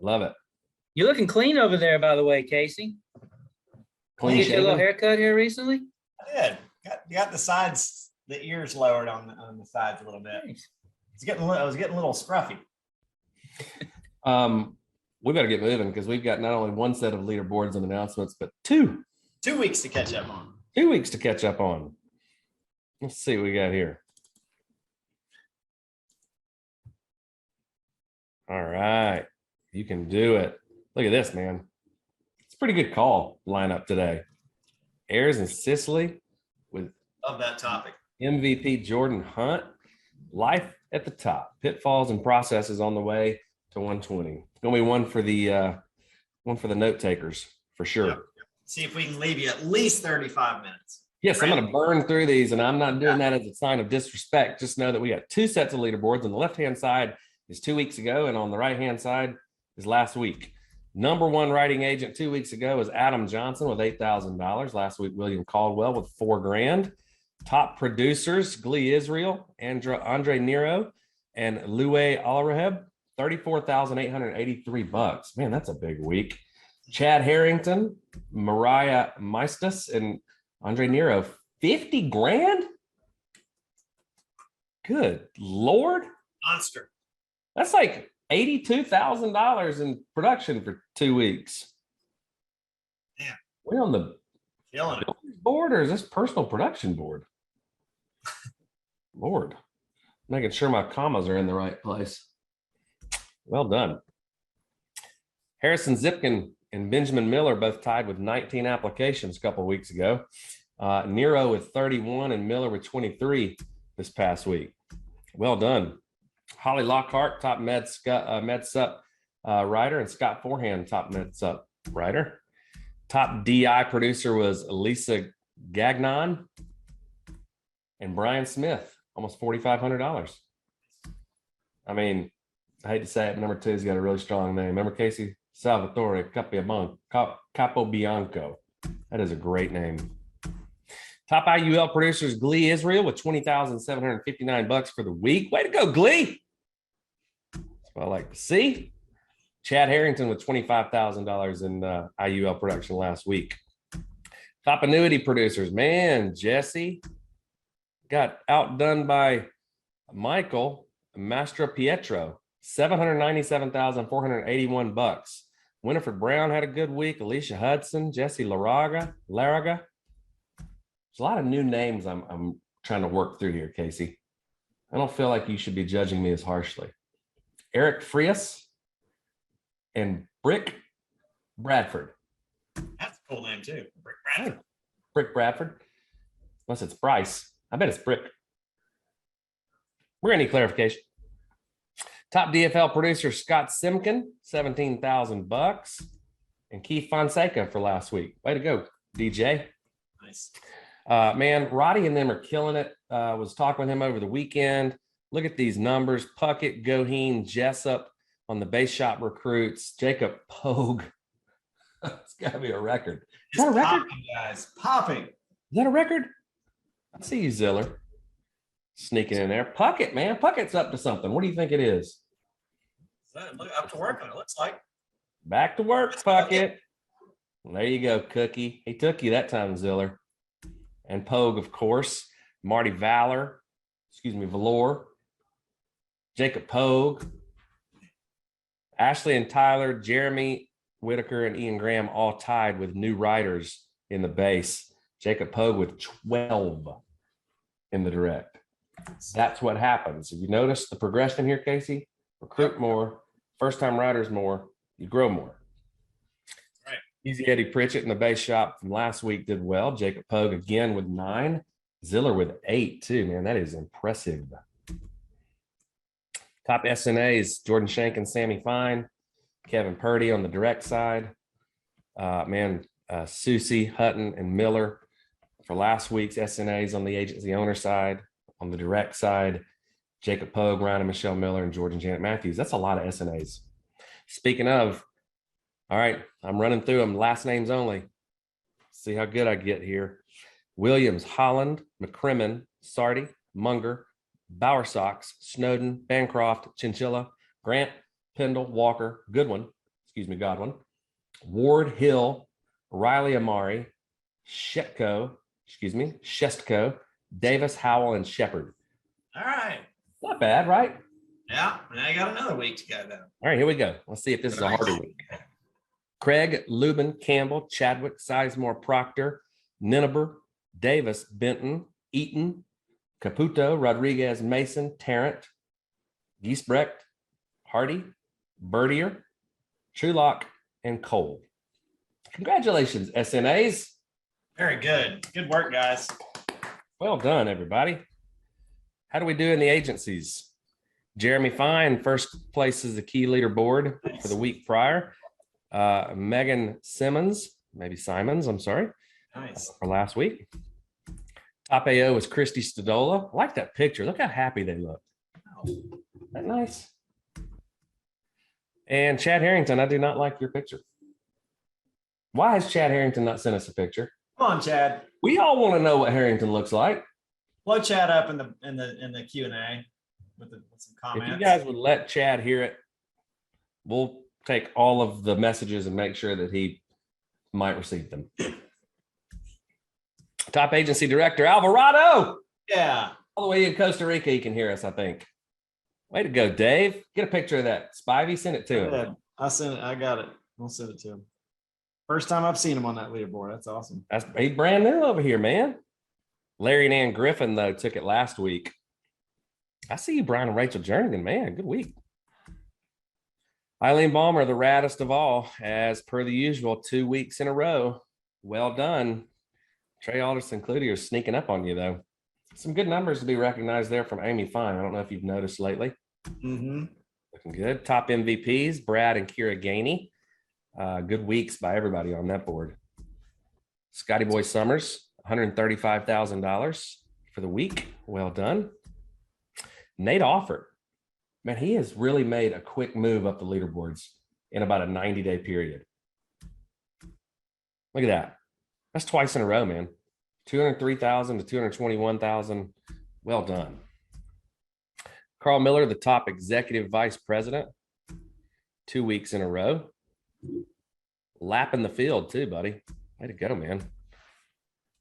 I love it. You're looking clean over there, by the way, Casey. Clean Get your little shaven. haircut here recently? I did. Got the sides, the ears lowered on the sides a little bit. Nice. I was getting a little scruffy. We better get moving because we've got not only one set of leaderboards and announcements, but 2 2 weeks to catch up on. 2 weeks to catch up on. Let's see what we got here. All right. You can do it. Look at this, man. It's a pretty good call lineup today. Ayers and Sicily with Of that topic. MVP Jordan Hunt. Life at the top. Pitfalls and processes on the way to 120. It's gonna be one for the note takers for sure. Yep. See if we can leave you at least 35 minutes. Yes, I'm going to burn through these, and I'm not doing that as a sign of disrespect. Just know that we got 2 sets of leaderboards. On the left-hand side is 2 weeks ago, and on the right-hand side is last week. Number 1 writing agent 2 weeks ago was Adam Johnson with $8,000. Last week, William Caldwell with $4,000. Top producers: Glee Israel, Andre Nero, and Louis Alraheb, $34,883. Man, that's a big week. Chad Harrington, Mariah Meistus, and Andre Nero, $50,000. Good Lord. Monster. That's like $82,000 in production for 2 weeks. Yeah. We're on the Killing it. board, or is this personal production board? Lord, making sure my commas are in the right place. Well done. Harrison Zipkin and Benjamin Miller both tied with 19 applications a couple of weeks ago. Nero with 31 and Miller with 23 this past week. Well done. Holly Lockhart, top MedSup writer, and Scott Forehand, top MedSup writer. Top DI producer was Lisa Gagnon and Brian Smith, almost $4,500. I mean, I hate to say it, but number 2's got a really strong name. Remember Casey? Salvatore Capobianco. That is a great name. Top IUL producers: Glee Israel with $20,759 for the week. Way to go, Glee! That's what I like to see. Chad Harrington with $25,000 in IUL production last week. Top annuity producers: man, Jesse got outdone by Michael Mastro Pietro, $797,481. Winifred Brown had a good week. Alicia Hudson, Jesse Laraga. There's a lot of new names I'm trying to work through here, Casey. I don't feel like you should be judging me as harshly. Eric Frias and Brick Bradford. That's a cool name too. Brick Bradford. Brick Bradford. Unless it's Bryce. I bet it's Brick. We're gonna need clarification. Top DFL producer Scott Simkin, $17,000, and Keith Fonseca for last week. Way to go, DJ. Nice. Man, Roddy and them are killing it. Was talking with him over the weekend. Look at these numbers: Puckett, Goheen, Jessup on the base shop recruits. Jacob Pogue. It's got to be a record. Is that a record? Popping, guys. Popping. Is that a record? I see you, Ziller. Sneaking in there. Puckett, man. Puckett's up to something. What do you think it is? Look up to work on it, looks like. Back to work, Puckett. There you go, Cookie. He took you that time, Ziller. And Pogue, of course. Marty Valor. Valor. Jacob Pogue. Ashley and Tyler, Jeremy Whitaker, and Ian Graham all tied with new writers in the base. Jacob Pogue with 12 in the direct. That's what happens. If you notice the progression here, Casey, recruit more, first-time writers more, you grow more. Right. Easy Eddie Pritchett in the base shop from last week did well. Jacob Pogue again with 9. Ziller with 8 too, man. That is impressive. Top SNAs: Jordan Shank and Sammy Fine, Kevin Purdy on the direct side. Susie, Hutton, and Miller for last week's SNAs on the agency owner side. On the direct side, Jacob Pogue, Ryan and Michelle Miller, and George and Janet Matthews. That's a lot of SNAs. Speaking of, all right, I'm running through them, last names only. See how good I get here. Williams, Holland, McCrimmon, Sardi, Munger, Bowersox, Snowden, Bancroft, Chinchilla, Grant, Pendle, Walker, Goodwin, Godwin, Ward Hill, Riley Amari, Shestko, Davis, Howell, and Shepard. All right. Not bad, right? Yeah. Now you got another week to go though. All right, here we go. Let's see if this is a harder week. Craig, Lubin, Campbell, Chadwick, Sizemore, Proctor, Ninneber, Davis, Benton, Eaton, Caputo, Rodriguez, Mason, Tarrant, Giesbrecht, Hardy, Bertier, Trulock, and Cole. Congratulations, SNAs. Very good. Good work, guys. Well done, everybody. How do we do in the agencies? Jeremy Fine, first place is the key leaderboard for the week prior. Megan Simons, I'm sorry, Nice. for last week. Top AO was Christy Stadola. I like that picture. Look how happy they look. Isn't that nice? And Chad Harrington, I do not like your picture. Why has Chad Harrington not sent us a picture? Come on, Chad. We all want to know what Harrington looks like. Blow Chad up in the Q&A with some comments. If you guys would let Chad hear it, we'll take all of the messages and make sure that he might receive them. Top agency director, Alvarado. Yeah. All the way in Costa Rica, he can hear us, I think. Way to go, Dave. Get a picture of that. Spivey, send it to him. Yeah, I sent it. I got it. I'll send it to him. First time I've seen him on that leaderboard. That's awesome. He's brand new over here, man. Larry and Ann Griffin, though, took it last week. I see you, Brian and Rachel Jernigan, man. Good week. Eileen Balmer, the raddest of all, as per the usual, 2 weeks in a row. Well done. Trey Alderson Cloutier is sneaking up on you, though. Some good numbers to be recognized there from Amy Fine. I don't know if you've noticed lately. Mm-hmm. Looking good. Top MVPs, Brad and Kira Gainey. Good weeks by everybody on that board. Scotty Boy Summers, $135,000 for the week. Well done. Nate Offord. Man, he has really made a quick move up the leaderboards in about a 90-day period. Look at that. That's twice in a row, man. 203,000 to 221,000. Well done. Carl Miller, the top executive vice president, 2 weeks in a row. Lapping the field too, buddy. Way to go, man.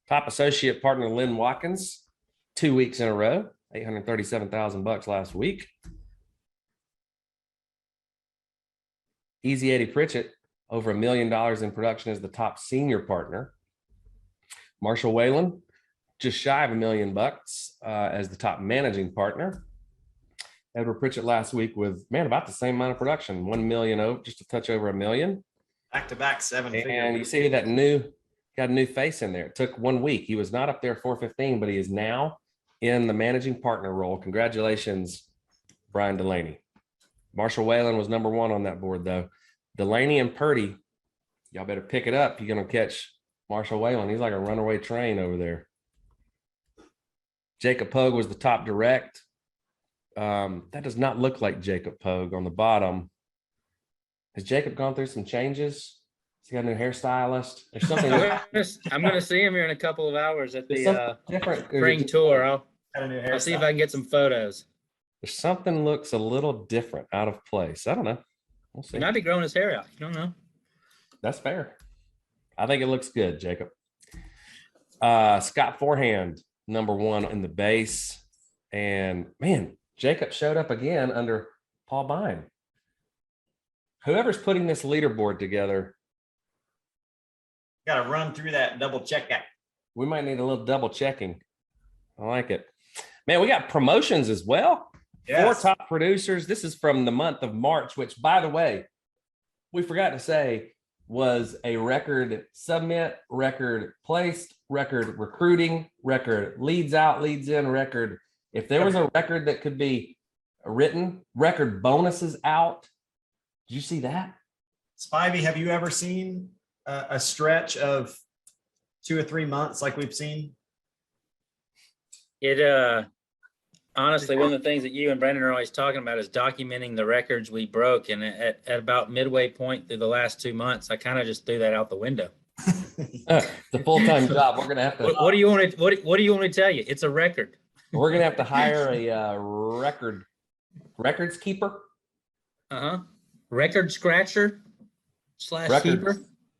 Top associate partner Lynn Watkins, 2 weeks in a row, $837,000 last week. Easy Eddie Pritchett, over $1 million in production as the top senior partner. Marshall Whalen, just shy of $1 million as the top managing partner. Edward Pritchett last week with, man, about the same amount of production, 1 million, just a touch over $1 million. Back-to-back seven figures. And you see that got a new face in there. It took 1 week. He was not up there 415, but he is now in the managing partner role. Congratulations, Brian Delaney. Marshall Whalen was number one on that board, though. Delaney and Purdy, y'all better pick it up. You're going to catch Marshall Whalen. He's like a runaway train over there. Jacob Pogue was the top direct. That does not look like Jacob Pogue on the bottom. Has Jacob gone through some changes? Has he got a new hairstylist? There's something. I'm going to see him here in a couple of hours at the different spring tour. Got a new I'll see if hairstyle. I can get some photos. There's something looks a little different, out of place. I don't know. We'll see. He might be growing his hair out. You don't know. That's fair. I think it looks good, Jacob. Scott Forehand, number one in the base. And man, Jacob showed up again under Paul Bine. Whoever's putting this leaderboard together, Got to run through that and double check that. we might need a little double checking. I like it. Man, we got promotions as well. Yes. 4 top producers. This is from the month of March, which, by the way, we forgot to say was a record submit, record placed, record recruiting, record leads out, leads in, record. If there was a record that could be written, record bonuses out. Did you see that? Spivey, have you ever seen a stretch of 2 or 3 months like we've seen? It honestly, one of the things that you and Brandon are always talking about is documenting the records we broke. And at about midway point through the last 2 months, I kind of just threw that out the window. It's a full-time job. We're gonna have to. What do you want to what do you want me to tell you? It's a record. We're gonna have to hire a records keeper. Record scratcher. slash Record. keeper.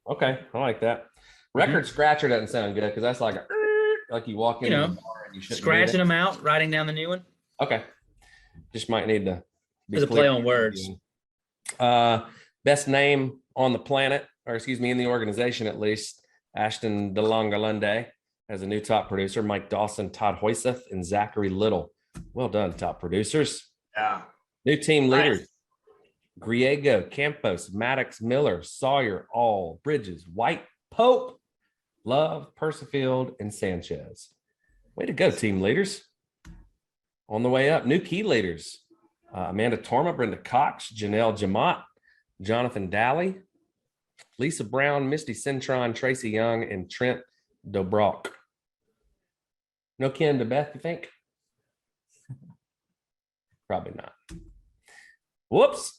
Okay, I like that. Record scratcher doesn't sound good because that's like a like you walk into the bar and you shouldn't do Scratching that. them out, writing down the new one. Okay, just might need to be There's a play on words. Best name on the planet, or excuse me, in the organization at least. Ashton DeLongalunde as a new top producer. Mike Dawson, Todd Hoyseth, and Zachary Little. Well done, top producers. Yeah. New team Nice. leaders. Griego, Campos, Maddox, Miller, Sawyer, All, Bridges, White, Pope, Love, Persifield, and Sanchez. Way to go, team leaders. On the way up, new key leaders. Amanda Torma, Brenda Cox, Janelle Jamont, Jonathan Daly, Lisa Brown, Misty Cintron, Tracy Young, and Trent Dobrock. No Ken to Beth, you think? Probably not. Whoops.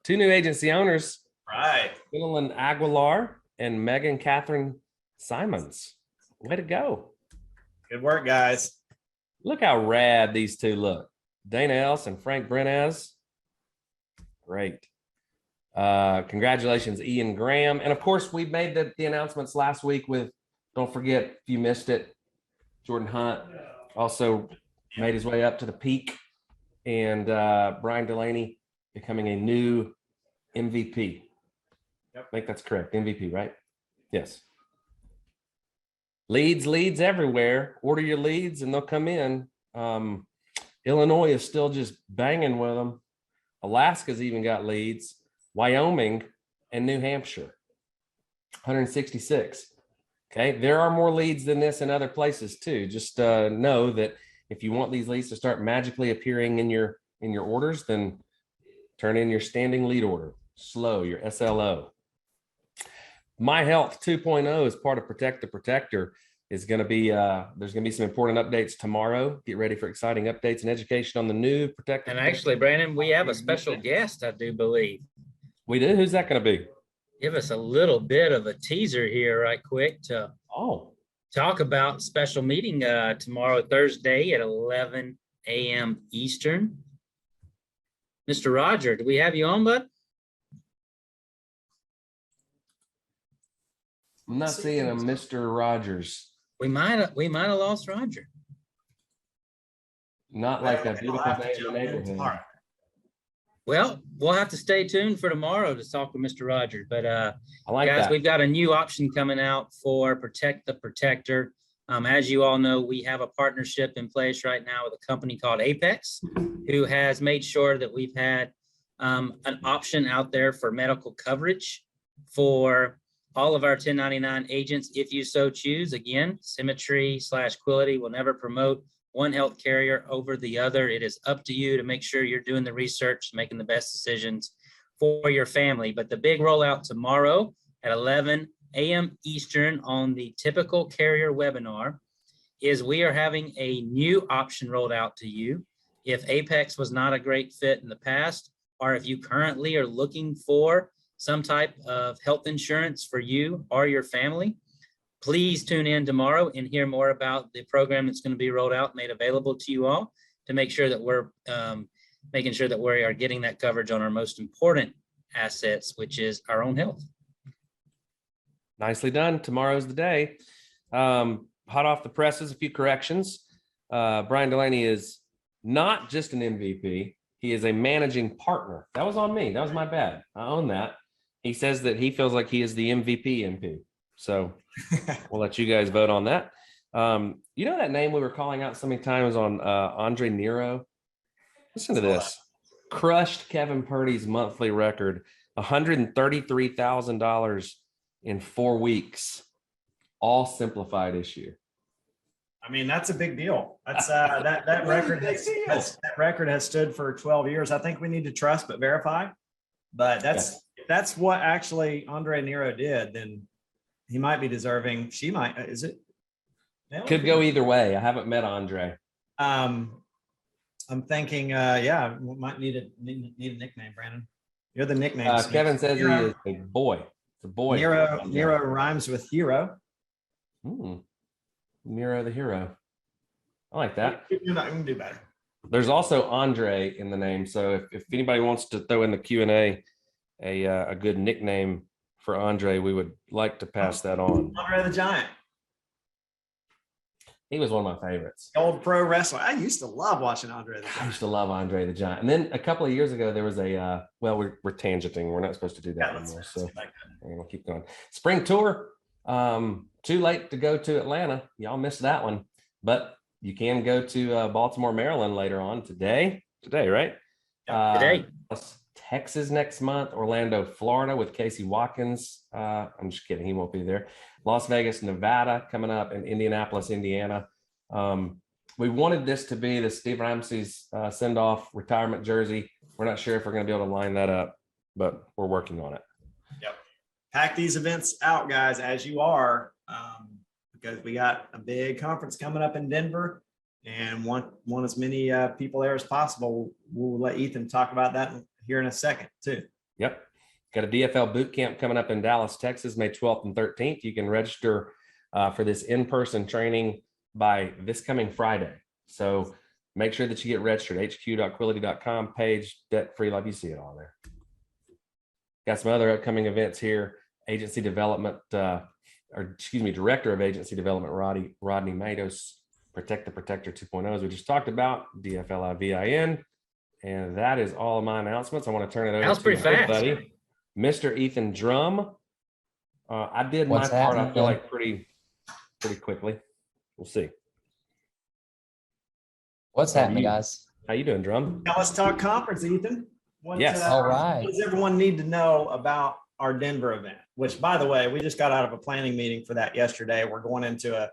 Two new agency owners, Right. Gwendolyn Aguilar and Megan Catherine Simons. Way to go. Good work, guys. Look how rad these two look. Dana Else and Frank Brenaz. Great. Congratulations, Ian Graham. And of course, we made the announcements last week with, don't forget, if you missed it, Jordan Hunt also made his way up to the peak. And Brian Delaney becoming a new MVP. Yep. I think that's correct. MVP, right? Yes. Leads everywhere. Order your leads and they'll come in. Illinois is still just banging with them. Alaska's even got leads. Wyoming and New Hampshire, 166. Okay, there are more leads than this in other places too. Just know that if you want these leads to start magically appearing in your orders, then turn in your standing lead order. SLO, your SLO. My Health 2.0 is part of Protect the Protector. Is going to be there's going to be some important updates tomorrow. Get ready for exciting updates and education on the new Protect. And actually, Brandon, we have a special guest, I do believe. We do. Who's that going to be? Give us a little bit of a teaser here, right quick, to talk about special meeting tomorrow, Thursday at 11 a.m. Eastern. Mr. Roger, do we have you on, bud? I'm not seeing a Mr. Rogers. We might have lost Roger. Not like a We'll beautiful have to day in the jump in neighborhood. tomorrow. Well, we'll have to stay tuned for tomorrow to talk with Mr. Rogers. But I like guys, that. we've got a new option coming out for Protect the Protector. As you all know, we have a partnership in place right now with a company called Apex, who has made sure that we've had an option out there for medical coverage for all of our 1099 agents, if you so choose. Again, Symmetry/Quility will never promote one health carrier over the other. It is up to you to make sure you're doing the research, making the best decisions for your family. But the big rollout tomorrow at 11 a.m. Eastern on the Typical Carrier webinar is we are having a new option rolled out to you. If Apex was not a great fit in the past, or if you currently are looking for some type of health insurance for you or your family, please tune in tomorrow and hear more about the program that's going to be rolled out, made available to you all, to make sure that we're making sure that we are getting that coverage on our most important assets, which is our own health. Nicely done. Tomorrow's the day. Hot off the presses, a few corrections. Brian Delaney is not just an MVP. He is a managing partner. That was on me. That was my bad. I own that. He says that he feels like he is the MVP MP. So we'll let you guys vote on that. You know that name we were calling out so many times on Andre Nero? Listen to this. Crushed Kevin Purdy's monthly record, $133,000 in 4 weeks. All simplified issue. I mean, that's a big deal. That's that record that record has stood for 12 years. I think we need to trust but verify. But that's what actually Andre Nero did. Then he might be deserving. She might. Is it? Could go either way. I haven't met Andre. I'm thinking. Yeah, we might need a nickname, Brandon. You're the nickname. Kevin says he is a boy. It's a boy. Nero rhymes with hero. Nero the hero. I like that. You can do better. There's also Andre in the name. So if anybody wants to throw in the Q&A a good nickname for Andre, we would like to pass that on. Andre the Giant, He was one of my favorites. old pro wrestler. I used to love watching Andre the I Giant. used to love Andre the Giant. And then a couple of years ago, there was a, well, we're tangenting. We're not supposed to do that anymore. So we'll keep going. Spring tour. Too late to go to Atlanta. Y'all missed that one. But you can go to Baltimore, Maryland later on today, right? Today. Texas next month, Orlando, Florida with Casey Watkins. I'm just kidding. He won't be there. Las Vegas, Nevada coming up, and Indianapolis, Indiana. We wanted this to be the Steve Ramsey's send-off retirement jersey. We're not sure if we're going to be able to line that up, but we're working on it. Yep. Pack these events out, guys, as you are, because we got a big conference coming up in Denver and want as many people there as possible. We'll let Ethan talk about that here in a second too. Yep. Got a DFL boot camp coming up in Dallas, Texas, May 12th and 13th. You can register for this in-person training by this coming Friday. So make sure that you get registered. hq.quility.com page, debt-free life. You see it all there. Got some other upcoming events here. Agency development, Director of Agency Development, Rodney Matos, Protect the Protector 2.0, as we just talked about, DFLIVIN. And that is all of my announcements. I want to turn it over was to pretty my fast. buddy, Mr. Ethan Drum. I did What's my part, I happening? feel like pretty quickly. We'll see. What's happening, guys? How you doing, Drum? Now let's talk conference, Ethan. Yes. All right. What does everyone need to know about our Denver event? Which, by the way, we just got out of a planning meeting for that yesterday. We're going into a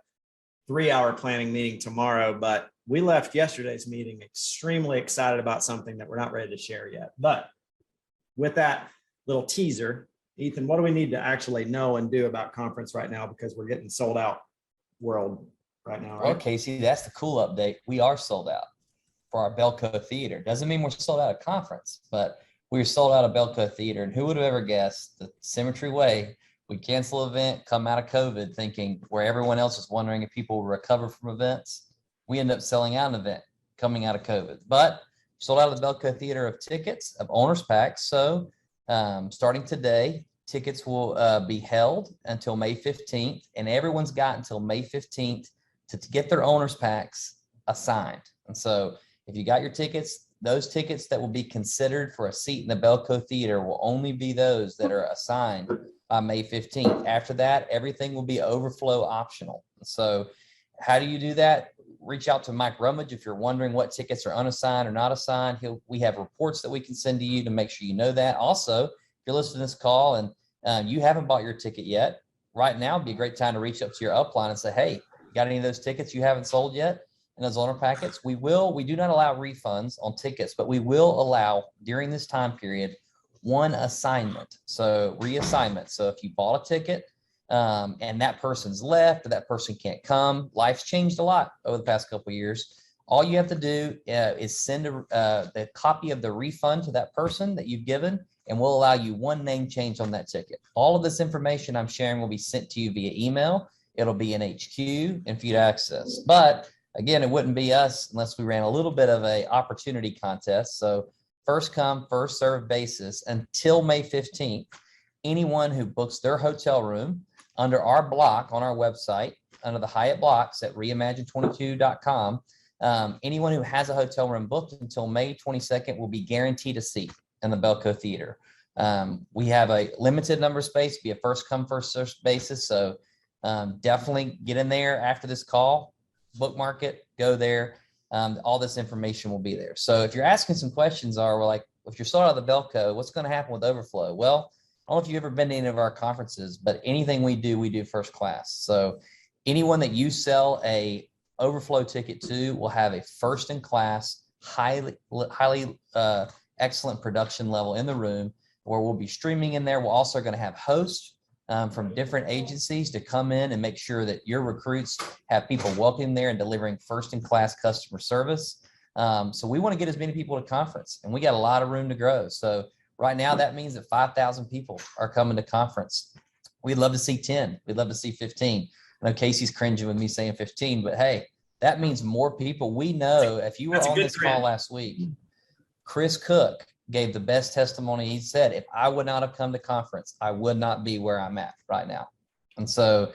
3-hour planning meeting tomorrow, but we left yesterday's meeting extremely excited about something that we're not ready to share yet. But with that little teaser, Ethan, what do we need to actually know and do about conference right now? Because we're getting sold out world right now, Well, right? Casey, that's the cool update. We are sold out for our Belco Theater. Doesn't mean we're sold out of conference, but we're sold out of Belco Theater. And who would have ever guessed the Symmetry way, we cancel an event, come out of COVID thinking where everyone else is wondering if people will recover from events. We end up selling out an event coming out of COVID, but sold out of the Belco Theater of tickets, of owners packs. So starting today, tickets will be held until May 15th, and everyone's got until May 15th to get their owners packs assigned. And so if you got your tickets, those tickets that will be considered for a seat in the Belco Theater will only be those that are assigned by May 15th. After that, everything will be overflow optional. So how do you do that? Reach out to Mike Rummage if you're wondering what tickets are unassigned or not assigned. We have reports that we can send to you to make sure you know that. Also, if you're listening to this call and you haven't bought your ticket yet, right now would be a great time to reach up to your upline and say, hey, got any of those tickets you haven't sold yet in those owner packets? We do not allow refunds on tickets, but we will allow during this time period one assignment. So reassignment. So if you bought a ticket and that person's left or that person can't come, life's changed a lot over the past couple of years. All you have to do is send the copy of the refund to that person that you've given, and we'll allow you one name change on that ticket. All of this information I'm sharing will be sent to you via email. It'll be in HQ and for you to access. But again, it wouldn't be us unless we ran a little bit of a opportunity contest. So first come, first serve basis until May 15th. Anyone who books their hotel room under our block on our website, under the Hyatt blocks at reimagine22.com, anyone who has a hotel room booked until May 22nd will be guaranteed a seat in the Belco Theater. We have a limited number of space, be a first come, first serve basis. So definitely get in there after this call, bookmark it, go there. All this information will be there. So if you're asking some questions if you're sold out of the Belco, what's going to happen with overflow? Well, I don't know if you've ever been to any of our conferences, but anything we do first class. So anyone that you sell a overflow ticket to will have a first in class, highly excellent production level in the room where we'll be streaming in there. We're also going to have hosts from different agencies to come in and make sure that your recruits have people welcome there and delivering first in class customer service. So we want to get as many people to conference, and we got a lot of room to grow. So right now that means that 5,000 people are coming to conference. We'd love to see 10. We'd love to see 15. I know Casey's cringing with me saying 15, but hey, that means more people. We know if you were on this call last week, Chris Cook gave the best testimony. He said, if I would not have come to conference, I would not be where I'm at right now. And so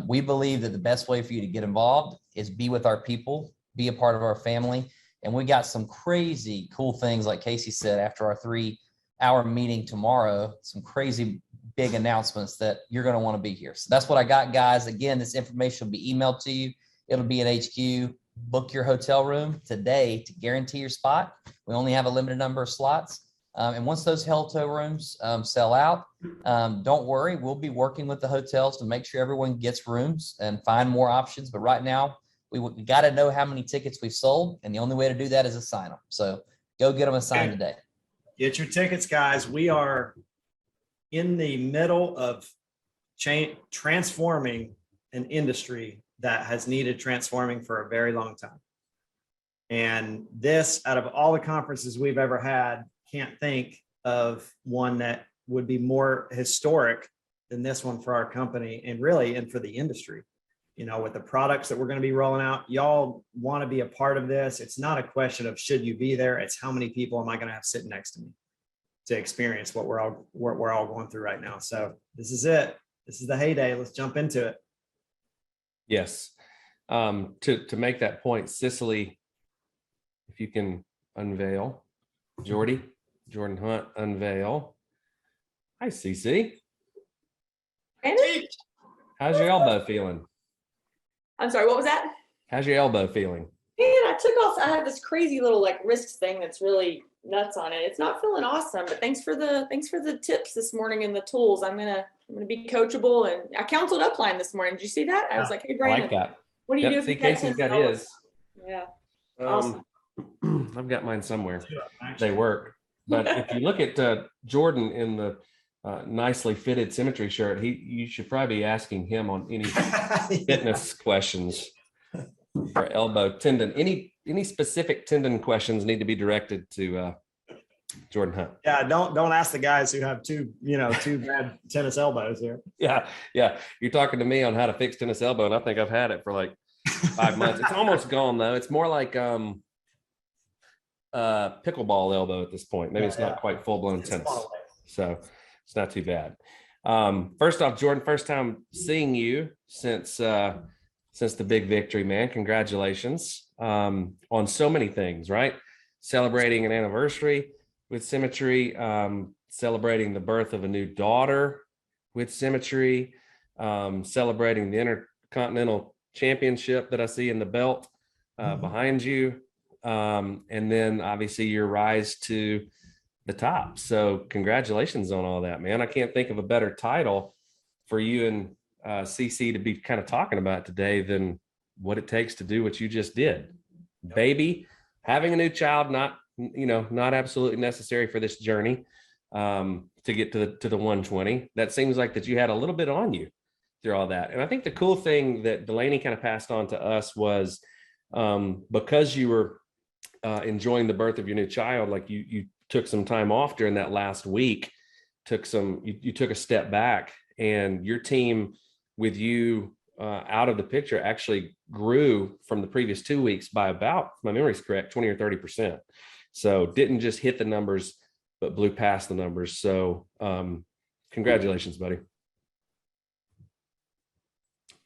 we believe that the best way for you to get involved is be with our people, be a part of our family. And we got some crazy cool things, like Casey said, after our 3-hour meeting tomorrow, some crazy big announcements that you're going to want to be here. So that's what I got, guys. Again, this information will be emailed to you. It'll be at HQ. Book your hotel room today to guarantee your spot. We only have a limited number of slots. And once those hotel rooms sell out, don't worry, we'll be working with the hotels to make sure everyone gets rooms and find more options. But right now, we got to know how many tickets we've sold. And the only way to do that is assign them. So go get them assigned today. Get your tickets, guys. We are in the middle of transforming an industry that has needed transforming for a very long time. And this, out of all the conferences we've ever had, can't think of one that would be more historic than this one for our company and really, and for the industry. You know, with the products that we're going to be rolling out, y'all want to be a part of this. It's not a question of should you be there. It's how many people am I going to have sitting next to me to experience what we're all going through right now. So this is it. This is the heyday. Let's jump into it. Yes. To make that point, Cicely, if you can unveil, Jordan Hunt, unveil. Hi, CC. Brandon? How's your elbow feeling? I'm sorry, what was that? How's your elbow feeling? Man, I took off. I have this crazy little like wrist thing that's really nuts on it. It's not feeling awesome, but thanks for the tips this morning and the tools. I'm gonna be coachable, and I counseled upline this morning. Did you see that? I was like, hey I Brandon, like that. what do you do if See, you get Casey's got $10? his. Yeah. Awesome. I've got mine somewhere. They work. But if you look at Jordan in the nicely fitted Symmetry shirt, you should probably be asking him on any fitness questions for elbow tendon. Any specific tendon questions need to be directed to Jordan Hunt. Yeah, don't ask the guys who have two bad tennis elbows here. Yeah. You're talking to me on how to fix tennis elbow, and I think I've had it for like 5 months. It's almost gone though. It's more like pickleball elbow at this point. Maybe it's not quite full-blown tennis. So it's not too bad. First off, Jordan, first time seeing you since the big victory, man. Congratulations on so many things, right? Celebrating an anniversary with Symmetry, celebrating the birth of a new daughter with Symmetry, celebrating the Intercontinental Championship that I see in the belt behind you. And then obviously your rise to the top. So congratulations on all that, man. I can't think of a better title for you and CC to be kind of talking about today than what it takes to do what you just did. Yep. Baby, having a new child, not absolutely necessary for this journey to get to the 120. That seems like that you had a little bit on you through all that. And I think the cool thing that Delaney kind of passed on to us was because you were enjoying the birth of your new child, like you took some time off during that last week, you took a step back, and your team with you out of the picture actually grew from the previous 2 weeks by about, if my memory is correct, 20 or 30%. So didn't just hit the numbers, but blew past the numbers. So congratulations, buddy.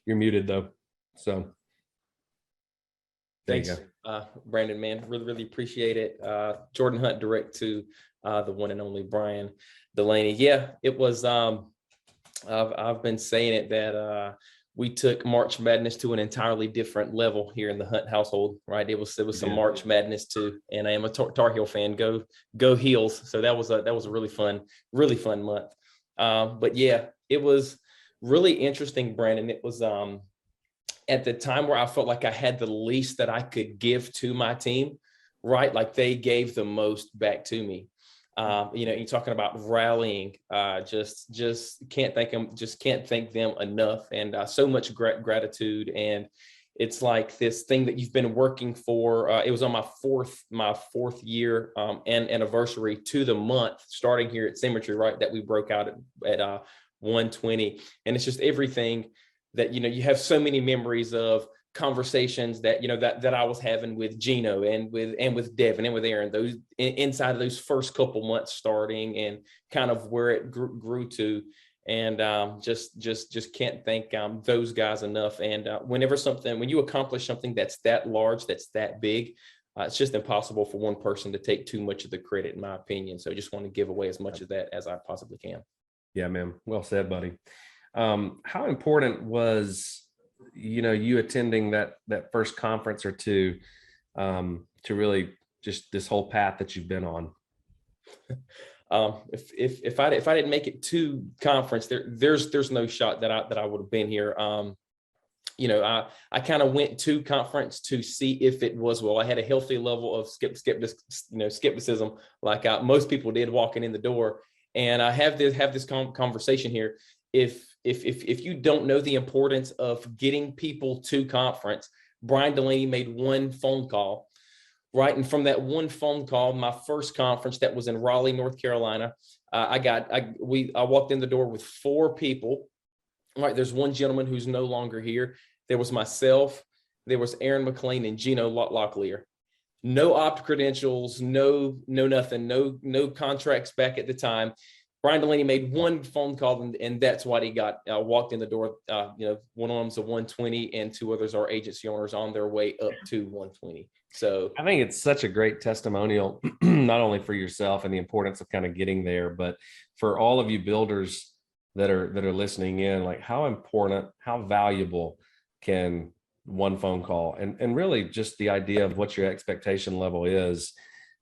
You're muted though. So thanks, Brandon, man. Really appreciate it. Jordan Hunt, direct to the one and only Brian Delaney. Yeah, it was, I've been saying it that we took March Madness to an entirely different level here in the Hunt household, right? It was some March Madness too. And I am a Tar Heel fan, go Heels. So that was a really fun month. But yeah, it was really interesting, Brandon. It was, at the time where I felt like I had the least that I could give to my team, right? Like they gave the most back to me. You're talking about rallying, just can't thank them enough. And so much gratitude. And it's like this thing that you've been working for. It was on my fourth year and anniversary to the month, starting here at Symmetry, right? That we broke out at 120. And it's just everything that, you have so many memories of conversations that, that I was having with Gino and with Devin and with Aaron, those inside of those first couple months starting, and kind of where it grew to. And just can't thank those guys enough. And when you accomplish something that's that large, that's that big, it's just impossible for one person to take too much of the credit, in my opinion. So I just want to give away as much of that as I possibly can. Yeah, man. Well said, buddy. How important was, you attending that first conference or two, to really just this whole path that you've been on? If I didn't make it to conference, there's no shot that I would have been here. I kind of went to conference to see if it was, I had a healthy level of skepticism, like most people did walking in the door. And I have this conversation here. If you don't know the importance of getting people to conference, Brian Delaney made one phone call, right? And from that one phone call, my first conference that was in Raleigh, North Carolina, I walked in the door with 4 people. Right, there's one gentleman who's no longer here. There was myself, there was Aaron McLean and Gino Locklear. No opt credentials, no nothing, no contracts back at the time. Brian Delaney made one phone call, and that's what he got. Walked in the door. One of them's a 120, and 2 others are agency owners on their way up to 120. So I think it's such a great testimonial, not only for yourself and the importance of kind of getting there, but for all of you builders that are listening in, like how important, how valuable can one phone call and really just the idea of what your expectation level is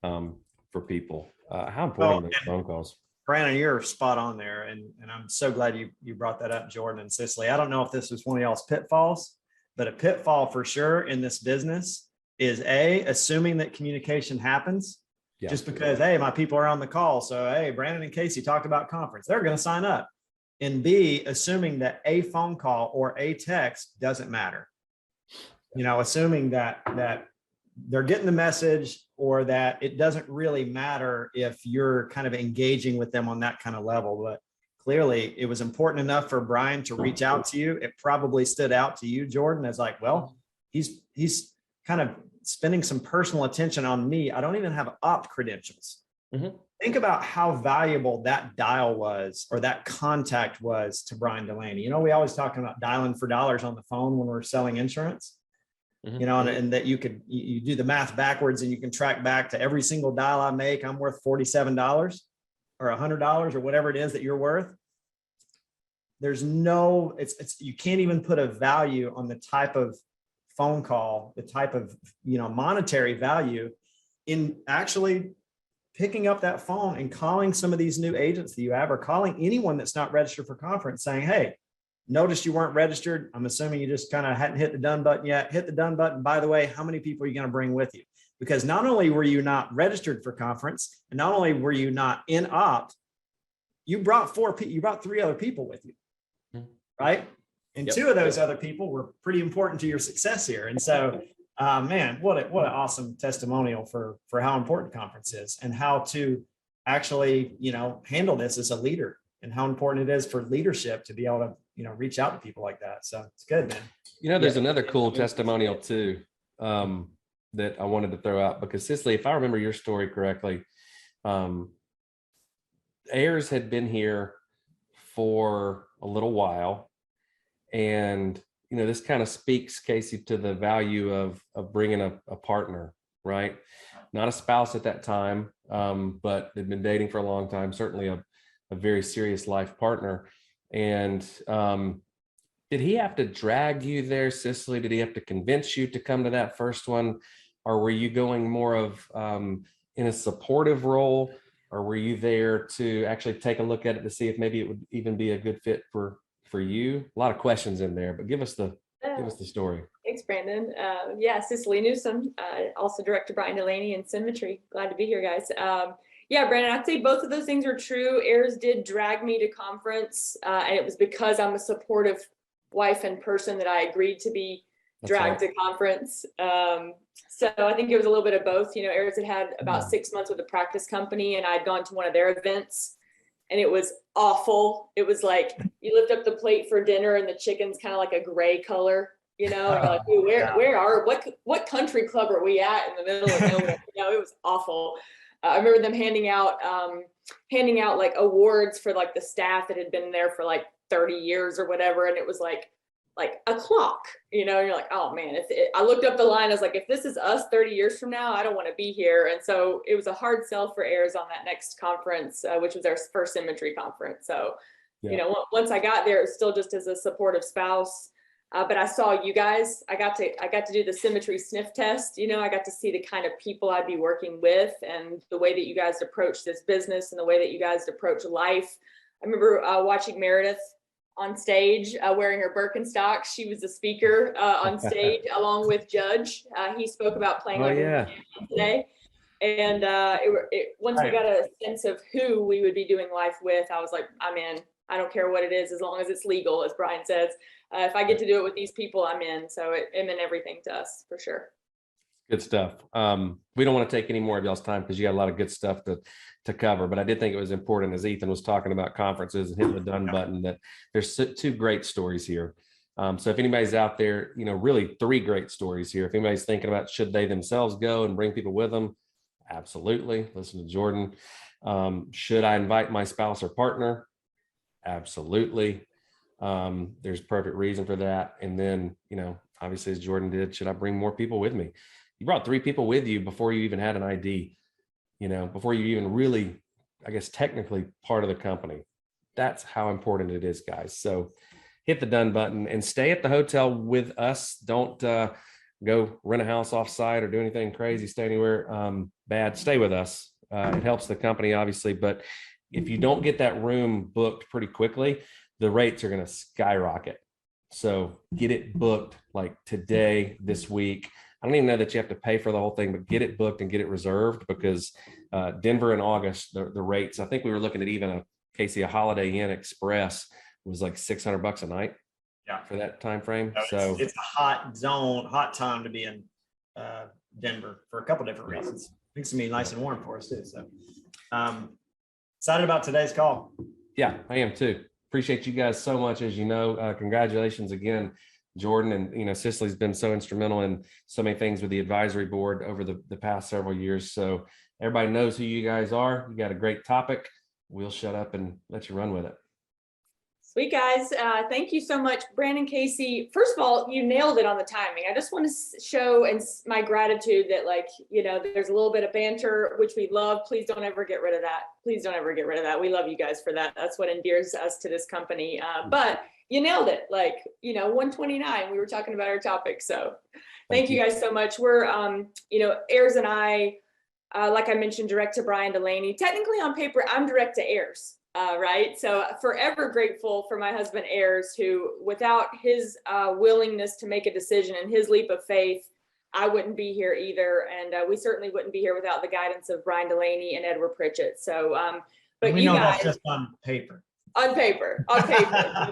for people. How important are those phone calls? Brandon, you're spot on there. And I'm so glad you brought that up, Jordan and Cicely. I don't know if this was one of y'all's pitfalls, but a pitfall for sure in this business is assuming that communication happens. Yeah. Just because, hey, my people are on the call. So, hey, Brandon and Casey talked about conference. They're going to sign up. And B, assuming that a phone call or a text doesn't matter. Assuming that they're getting the message, or that it doesn't really matter if you're kind of engaging with them on that kind of level. But clearly it was important enough for Brian to reach out to you. It probably stood out to you, Jordan, as like, well, he's kind of spending some personal attention on me. I don't even have opt credentials. Mm-hmm. Think about how valuable that dial was, or that contact was to Brian Delaney. We always talking about dialing for dollars on the phone when we're selling insurance. Mm-hmm. And that you do the math backwards, and you can track back to every single dial I make, I'm worth $47 or $100 or whatever it is that you're worth. There's you can't even put a value on the type of phone call, the type of, monetary value in actually picking up that phone and calling some of these new agents that you have, or calling anyone that's not registered for conference saying, hey, noticed you weren't registered. I'm assuming you just kind of hadn't hit the done button yet. Hit the done button. By the way, how many people are you going to bring with you? Because not only were you not registered for conference, and not only were you not in opt, you brought 3 other people with you, right? And 2 of those other people were pretty important to your success here. And so, man, what an awesome testimonial for how important conference is, and how to actually, handle this as a leader, and how important it is for leadership to be able to, reach out to people like that. So it's good, man. There's another cool testimonial too, that I wanted to throw out, because Cicely, if I remember your story correctly, Ayers had been here for a little while, and this kind of speaks, Casey, to the value of bringing a partner, right? Not a spouse at that time, but they'd been dating for a long time, certainly a very serious life partner. And did he have to drag you there, Cicely? Did he have to convince you to come to that first one? Or were you going more of in a supportive role? Or were you there to actually take a look at it to see if maybe it would even be a good fit for you? A lot of questions in there, but give us the story. Thanks, Brandon. Cicely Newsom, also Director Brian Delaney and Symmetry. Glad to be here, guys. Brandon, I'd say both of those things are true. Ayers did drag me to conference, and it was because I'm a supportive wife and person that I agreed to be dragged to conference. So I think it was a little bit of both. Ayers had about 6 months with a practice company, and I'd gone to one of their events, and it was awful. It was like you lift up the plate for dinner, and the chicken's kind of like a gray color. you know, and you're like, "Dude, what country club are we at in the middle of nowhere?" You know, it was awful. I remember them handing out like awards for like the staff that had been there for like 30 years or whatever. And it was like a clock, you know, and you're like, oh man, I looked up the line. I was like, if this is us 30 years from now, I don't want to be here. And so it was a hard sell for Ayers on that next conference, which was our first Symmetry conference. So, you know, once I got there, it was still just as a supportive spouse. But I saw you guys. I got to do the Symmetry sniff test. You know, I got to see the kind of people I'd be working with and the way that you guys approach this business and the way that you guys approach life. I remember watching Meredith on stage wearing her Birkenstocks. She was a speaker on stage along with Judge. He spoke about playing like a champion today. And once we got a sense of who we would be doing life with, I was like, I'm in. I don't care what it is, as long as it's legal, as Brian says. If I get to do it with these people, I'm in. So it meant everything to us, for sure. Good stuff. We don't want to take any more of y'all's time because you got a lot of good stuff to cover, but I did think it was important, as Ethan was talking about conferences and hitting the done button, that there's two great stories here. So if anybody's out there, you know, really 3 great stories here. If anybody's thinking about should they themselves go and bring people with them, absolutely. Listen to Jordan. Should I invite my spouse or partner? Absolutely. There's perfect reason for that. And then, you know, obviously, as Jordan did, should I bring more people with me? You brought 3 people with you before you even had an ID, you know, before you even really, I guess, technically part of the company. That's how important it is, guys. So hit the done button and stay at the hotel with us. Don't go rent a house offsite or do anything crazy, stay anywhere bad. Stay with us. It helps the company, obviously, but if you don't get that room booked pretty quickly, the rates are going to skyrocket. So get it booked like today, this week. I don't even know that you have to pay for the whole thing, but get it booked and get it reserved, because Denver in August, the rates, I think we were looking at even a Holiday Inn Express was like $600 a night for that time frame. So it's a hot time to be in Denver for a couple different reasons. I think it's gonna be nice and warm for us too. So excited about today's call. Yeah, I am too. Appreciate you guys so much. As you know, congratulations again, Jordan. And, you know, Cicely's been so instrumental in so many things with the advisory board over the past several years. So everybody knows who you guys are. You got a great topic. We'll shut up and let you run with it. Sweet, guys. Thank you so much, Brandon, Casey. First of all, you nailed it on the timing. I just want to show my gratitude that, like, you know, there's a little bit of banter, which we love. Please don't ever get rid of that. Please don't ever get rid of that. We love you guys for that. That's what endears us to this company. But you nailed it. Like, you know, 129, we were talking about our topic. So thank you guys so much. We're, you know, Ayers and I, like I mentioned, direct to Brian Delaney. Technically on paper, I'm direct to Ayers. Right. So forever grateful for my husband, Ayers, who, without his willingness to make a decision and his leap of faith, I wouldn't be here either. And we certainly wouldn't be here without the guidance of Brian Delaney and Edward Pritchett. So, but we you know guys, that's just on paper. On paper, you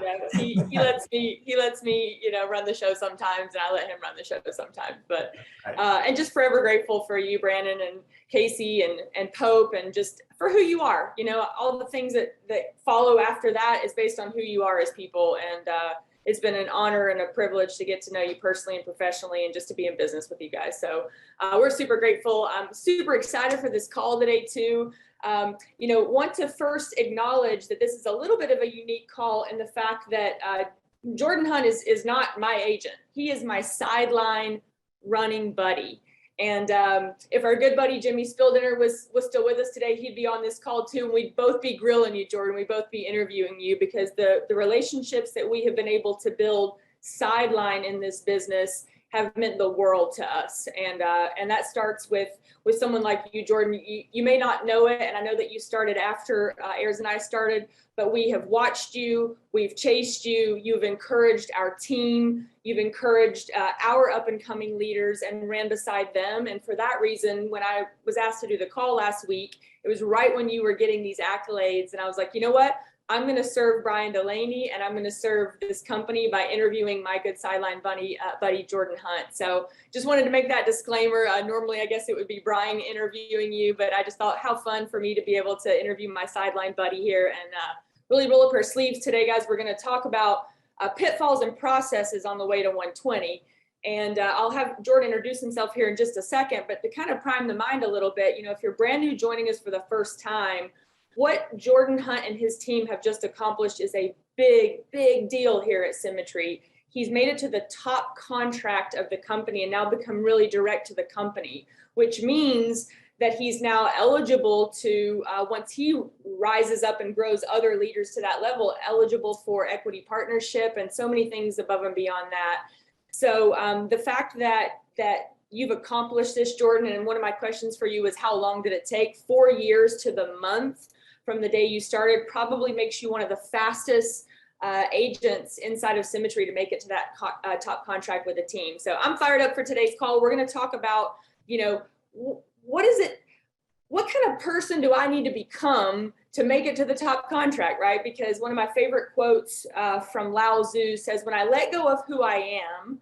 know, he lets me, you know, run the show sometimes, and I let him run the show sometimes. But and just forever grateful for you, Brandon and Casey and Pope, and just for who you are. You know, all the things that follow after that is based on who you are as people. And it's been an honor and a privilege to get to know you personally and professionally, and just to be in business with you guys. So we're super grateful. I'm super excited for this call today too. You know, want to first acknowledge that this is a little bit of a unique call in the fact that Jordan Hunt is not my agent. He is my sideline running buddy. And if our good buddy Jimmy Spildiner was still with us today, he'd be on this call too. And we'd both be grilling you, Jordan. We'd both be interviewing you, because the relationships that we have been able to build sideline in this business have meant the world to us. And that starts with someone like you, Jordan. You may not know it, and I know that you started after Ayers and I started, but we have watched you, we've chased you, you've encouraged our team, you've encouraged our up and coming leaders and ran beside them. And for that reason, when I was asked to do the call last week, it was right when you were getting these accolades. And I was like, you know what? I'm going to serve Brian Delaney, and I'm going to serve this company by interviewing my good sideline buddy Jordan Hunt. So just wanted to make that disclaimer. Normally, I guess it would be Brian interviewing you, but I just thought how fun for me to be able to interview my sideline buddy here and really roll up our sleeves today, guys. We're going to talk about pitfalls and processes on the way to 120. And I'll have Jordan introduce himself here in just a second, but to kind of prime the mind a little bit, you know, if you're brand new joining us for the first time, what Jordan Hunt and his team have just accomplished is a big, big deal here at Symmetry. He's made it to the top contract of the company and now become really direct to the company, which means that he's now eligible to, once he rises up and grows other leaders to that level, eligible for equity partnership and so many things above and beyond that. So the fact that you've accomplished this, Jordan, and one of my questions for you is how long did it take? 4 years to the month from the day you started, probably makes you one of the fastest agents inside of Symmetry to make it to that top contract with a team. So I'm fired up for today's call. We're going to talk about, you know, what kind of person do I need to become to make it to the top contract, right? Because one of my favorite quotes from Lao Tzu says, when I let go of who I am,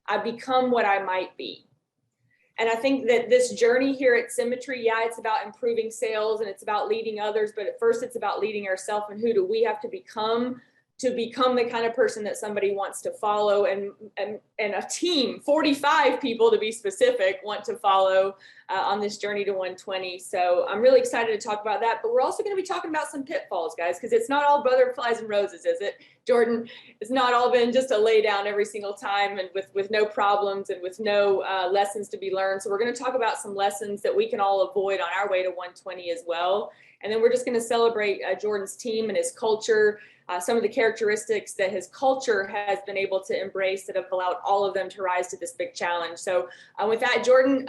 I become what I might be. And I think that this journey here at Symmetry, yeah, it's about improving sales and it's about leading others, but at first it's about leading ourselves, and who do we have to become the kind of person that somebody wants to follow, and a team, 45 people to be specific, want to follow on this journey to 120. So I'm really excited to talk about that, but we're also going to be talking about some pitfalls, guys, because it's not all butterflies and roses, is it, Jordan? It's not all been just a lay down every single time and with no problems and with no lessons to be learned. So we're going to talk about some lessons that we can all avoid on our way to 120 as well. And then we're just going to celebrate Jordan's team and his culture, some of the characteristics that his culture has been able to embrace that have allowed all of them to rise to this big challenge. So with that, Jordan,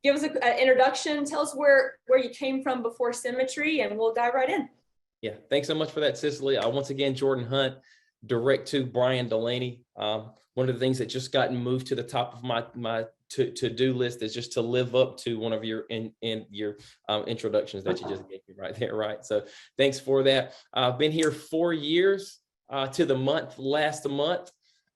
give us an introduction. Tell us where you came from before Symmetry, and we'll dive right in. Yeah, thanks so much for that, Cicely. Once again, Jordan Hunt, direct to Brian Delaney. One of the things that just gotten moved to the top of my to-do list is just to live up to one of your introductions that you just gave me right there, right? So thanks for that. I've been here 4 years to the month last month,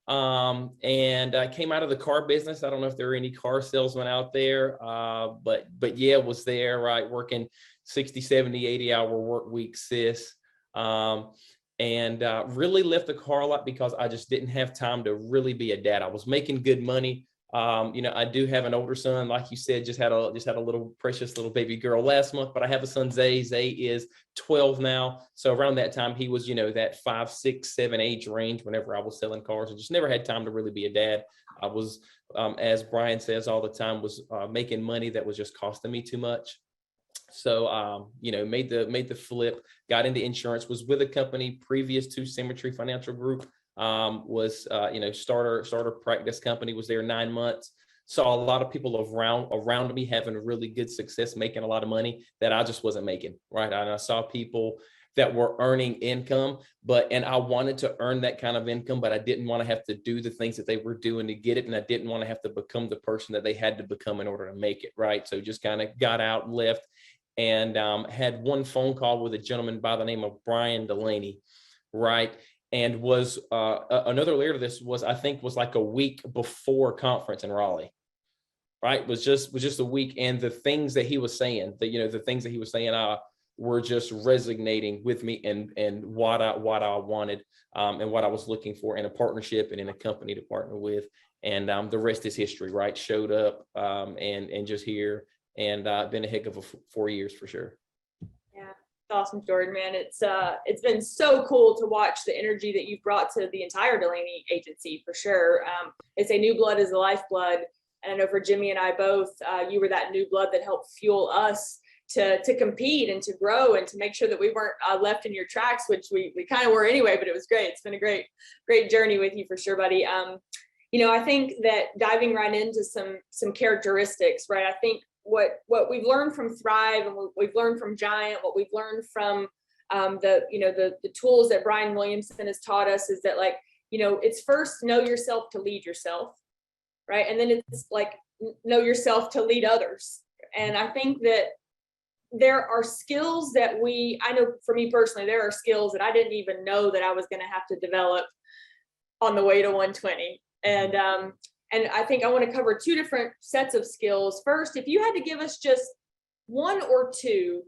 and I came out of the car business. I don't know if there are any car salesmen out there, but yeah, was there, right, working 60, 70, 80-hour work week, sis. And really left the car a lot because I just didn't have time to really be a dad. I was making good money. You know, I do have an older son, like you said, just had a little precious little baby girl last month, but I have a son, Zay. Zay is 12 now. So around that time, he was, you know, that 5, 6, 7 age range whenever I was selling cars. I just never had time to really be a dad. I was, as Brian says all the time, was making money that was just costing me too much. So, you know, made the flip, got into insurance, was with a company previous to Symmetry Financial Group, was, you know, starter practice company, was there 9 months, saw a lot of people around me having really good success, making a lot of money that I just wasn't making, right? And I saw people that were earning income, and I wanted to earn that kind of income, but I didn't want to have to do the things that they were doing to get it. And I didn't want to have to become the person that they had to become in order to make it, right? So just kind of got out, left, and had one phone call with a gentleman by the name of Brian Delaney, right? And was another layer to this was, I think, was like a week before conference in Raleigh, right? Was just a week, and the things that he was saying, were just resonating with me, and what I wanted, and what I was looking for in a partnership and in a company to partner with, and the rest is history, right? Showed up and just here. And been a heck of a 4 years for sure. Yeah, it's awesome, Jordan, man. It's been so cool to watch the energy that you've brought to the entire Delaney agency for sure. They say new blood is the lifeblood. And I know for Jimmy and I both, you were that new blood that helped fuel us to compete and to grow and to make sure that we weren't left in your tracks, which we kind of were anyway, but it was great. It's been a great journey with you for sure, buddy. You know, I think that diving right into some characteristics, right? I think what we've learned from Thrive and what we've learned from Giant, what we've learned from the tools that Brian Williamson has taught us is that, like, you know, it's first know yourself to lead yourself, right? And then it's like know yourself to lead others. And I think that there are skills that I know for me personally, there are skills that I didn't even know that I was going to have to develop on the way to 120. And I think I want to cover 2 different sets of skills. First, if you had to give us just 1 or 2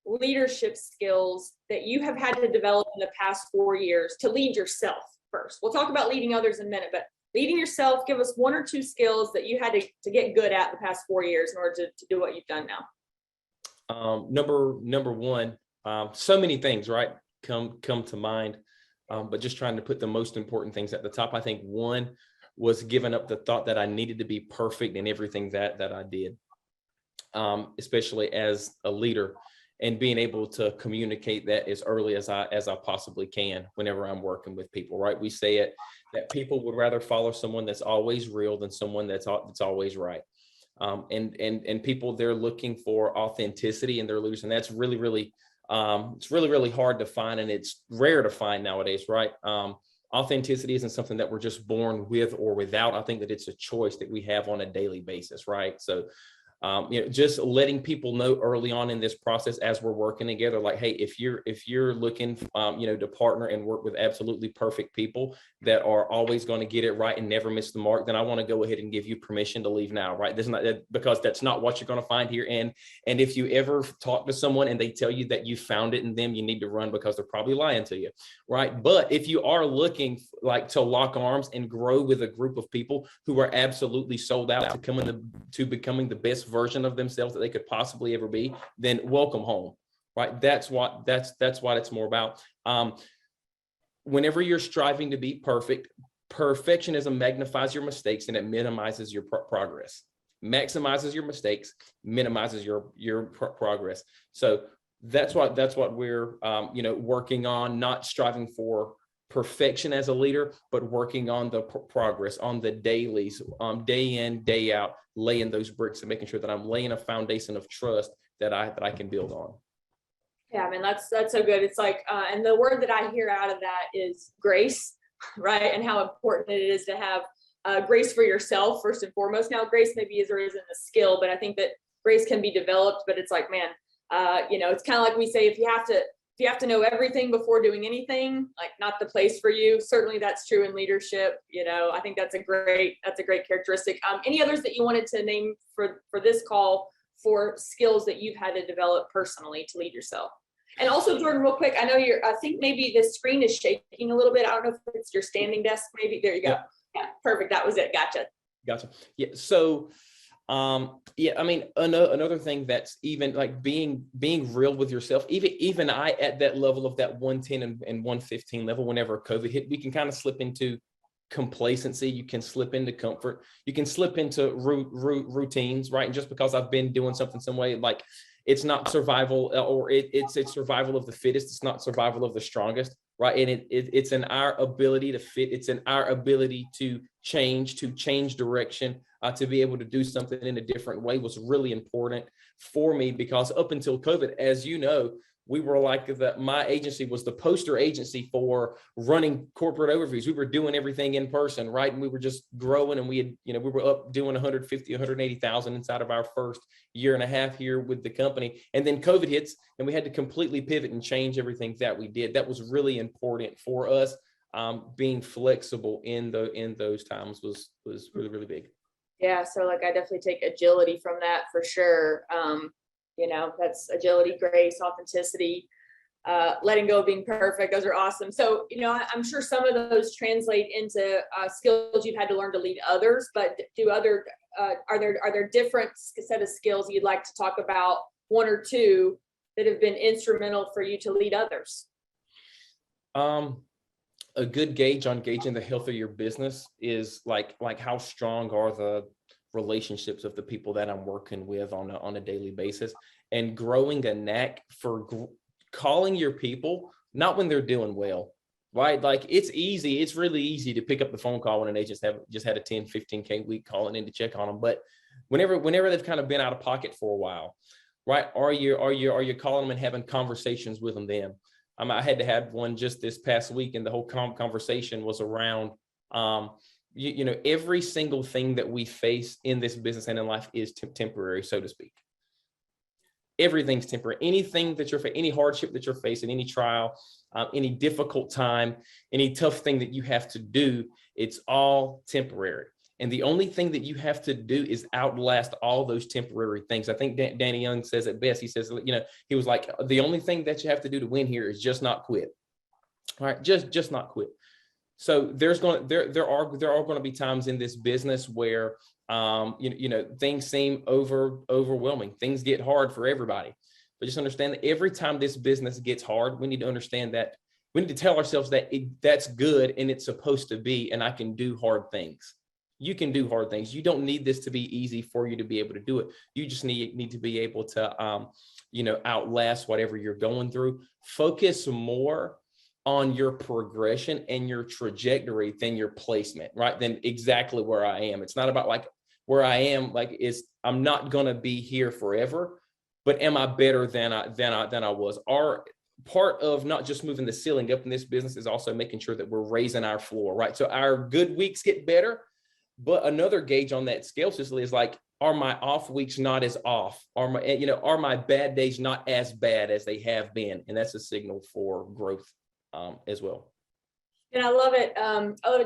leadership skills that you have had to develop in the past 4 years to lead yourself, first. We'll talk about leading others in a minute, but leading yourself, give us 1 or 2 skills that you had to get good at the past 4 years in order to do what you've done now. Number one, so many things, right, come to mind, but just trying to put the most important things at the top. I think one was giving up the thought that I needed to be perfect in everything that I did, especially as a leader, and being able to communicate that as early as I possibly can whenever I'm working with people, right? We say it that people would rather follow someone that's always real than someone that's always right. And people, they're looking for authenticity in their leaders, and that's really it's really hard to find, and it's rare to find nowadays, right? Authenticity isn't something that we're just born with or without. I think that it's a choice that we have on a daily basis, right? So just letting people know early on in this process as we're working together, like, hey, if you're looking, to partner and work with absolutely perfect people that are always going to get it right and never miss the mark, then I want to go ahead and give you permission to leave now, right? This is not, because that's not what you're going to find here. And if you ever talk to someone and they tell you that you found it in them, you need to run, because they're probably lying to you, right? But if you are looking like to lock arms and grow with a group of people who are absolutely sold out to becoming the best version of themselves that they could possibly ever be, then welcome home, right? That's what it's more about. Whenever you're striving to be perfect, perfectionism magnifies your mistakes and it minimizes your progress. Maximizes your mistakes, minimizes your progress. So that's what we're working on, not striving for perfection as a leader, but working on the progress, on the dailies, day in, day out, laying those bricks and making sure that I'm laying a foundation of trust that I can build on. Yeah, I mean, that's so good. It's like, and the word that I hear out of that is grace, right? And how important it is to have grace for yourself first and foremost. Now, grace maybe isn't a skill, but I think that grace can be developed. But it's like, man, it's kind of like we say, if you have to know everything before doing anything, like, not the place for you. Certainly that's true in leadership. I think that's a great characteristic. Any others that you wanted to name for this call for skills that you've had to develop personally to lead yourself? And also, Jordan, real quick, I know I think maybe the screen is shaking a little bit. I don't know if it's your standing desk, maybe. There you go. Yeah, perfect. That was it. Gotcha. Yeah. So, I mean, another thing that's even like being real with yourself, even I at that level of that 110 and 115 level, whenever COVID hit, we can kind of slip into complacency. You can slip into comfort. You can slip into routines, right? And just because I've been doing something some way, like, it's not survival, or it's survival of the fittest. It's not survival of the strongest, right? And it's in our ability to fit. It's in our ability to change direction, to be able to do something in a different way was really important for me, because up until COVID, as you know, we were like my agency was the poster agency for running corporate overviews. We were doing everything in person, right? And we were just growing, and we had, we were up doing 150, 180,000 inside of our first year and a half here with the company. And then COVID hits, and we had to completely pivot and change everything that we did. That was really important for us. Being flexible in those times was really, really big. Yeah. So like, I definitely take agility from that for sure. That's agility, grace, authenticity, letting go of being perfect. Those are awesome. So, I'm sure some of those translate into skills you've had to learn to lead others, but are there different set of skills you'd like to talk about, 1 or 2 that have been instrumental for you to lead others? A good gauge on gauging the health of your business is like how strong are the relationships of the people that I'm working with on a daily basis, and growing a knack for calling your people, not when they're doing well, right? Like, it's really easy to pick up the phone call when an agent's just had a 10, 15K week, calling in to check on them. But whenever they've kind of been out of pocket for a while, right? Are you calling them and having conversations with them then? I had to have one just this past week, and the whole conversation was around, every single thing that we face in this business and in life is temporary, so to speak. Everything's temporary. Anything that any hardship that you're facing, any trial, any difficult time, any tough thing that you have to do, it's all temporary. And the only thing that you have to do is outlast all those temporary things. I think Danny Young says it best. He says, he was like, the only thing that you have to do to win here is just not quit. All right, just not quit. So there are going to be times in this business where things seem overwhelming. Things get hard for everybody. But just understand that every time this business gets hard, we need to understand that we need to tell ourselves that that's good and it's supposed to be, and I can do hard things. You can do hard things. You don't need this to be easy for you to be able to do it. You just need to be able to, outlast whatever you're going through. Focus more on your progression and your trajectory than your placement, right? Than exactly where I am. It's not about like where I am, like I'm not going to be here forever, but am I better than I was? Our part of not just moving the ceiling up in this business is also making sure that we're raising our floor, right? So our good weeks get better, but another gauge on that scale, Cicely, is like, are my off weeks not as off? Are my bad days not as bad as they have been? And that's a signal for growth as well. And I love it,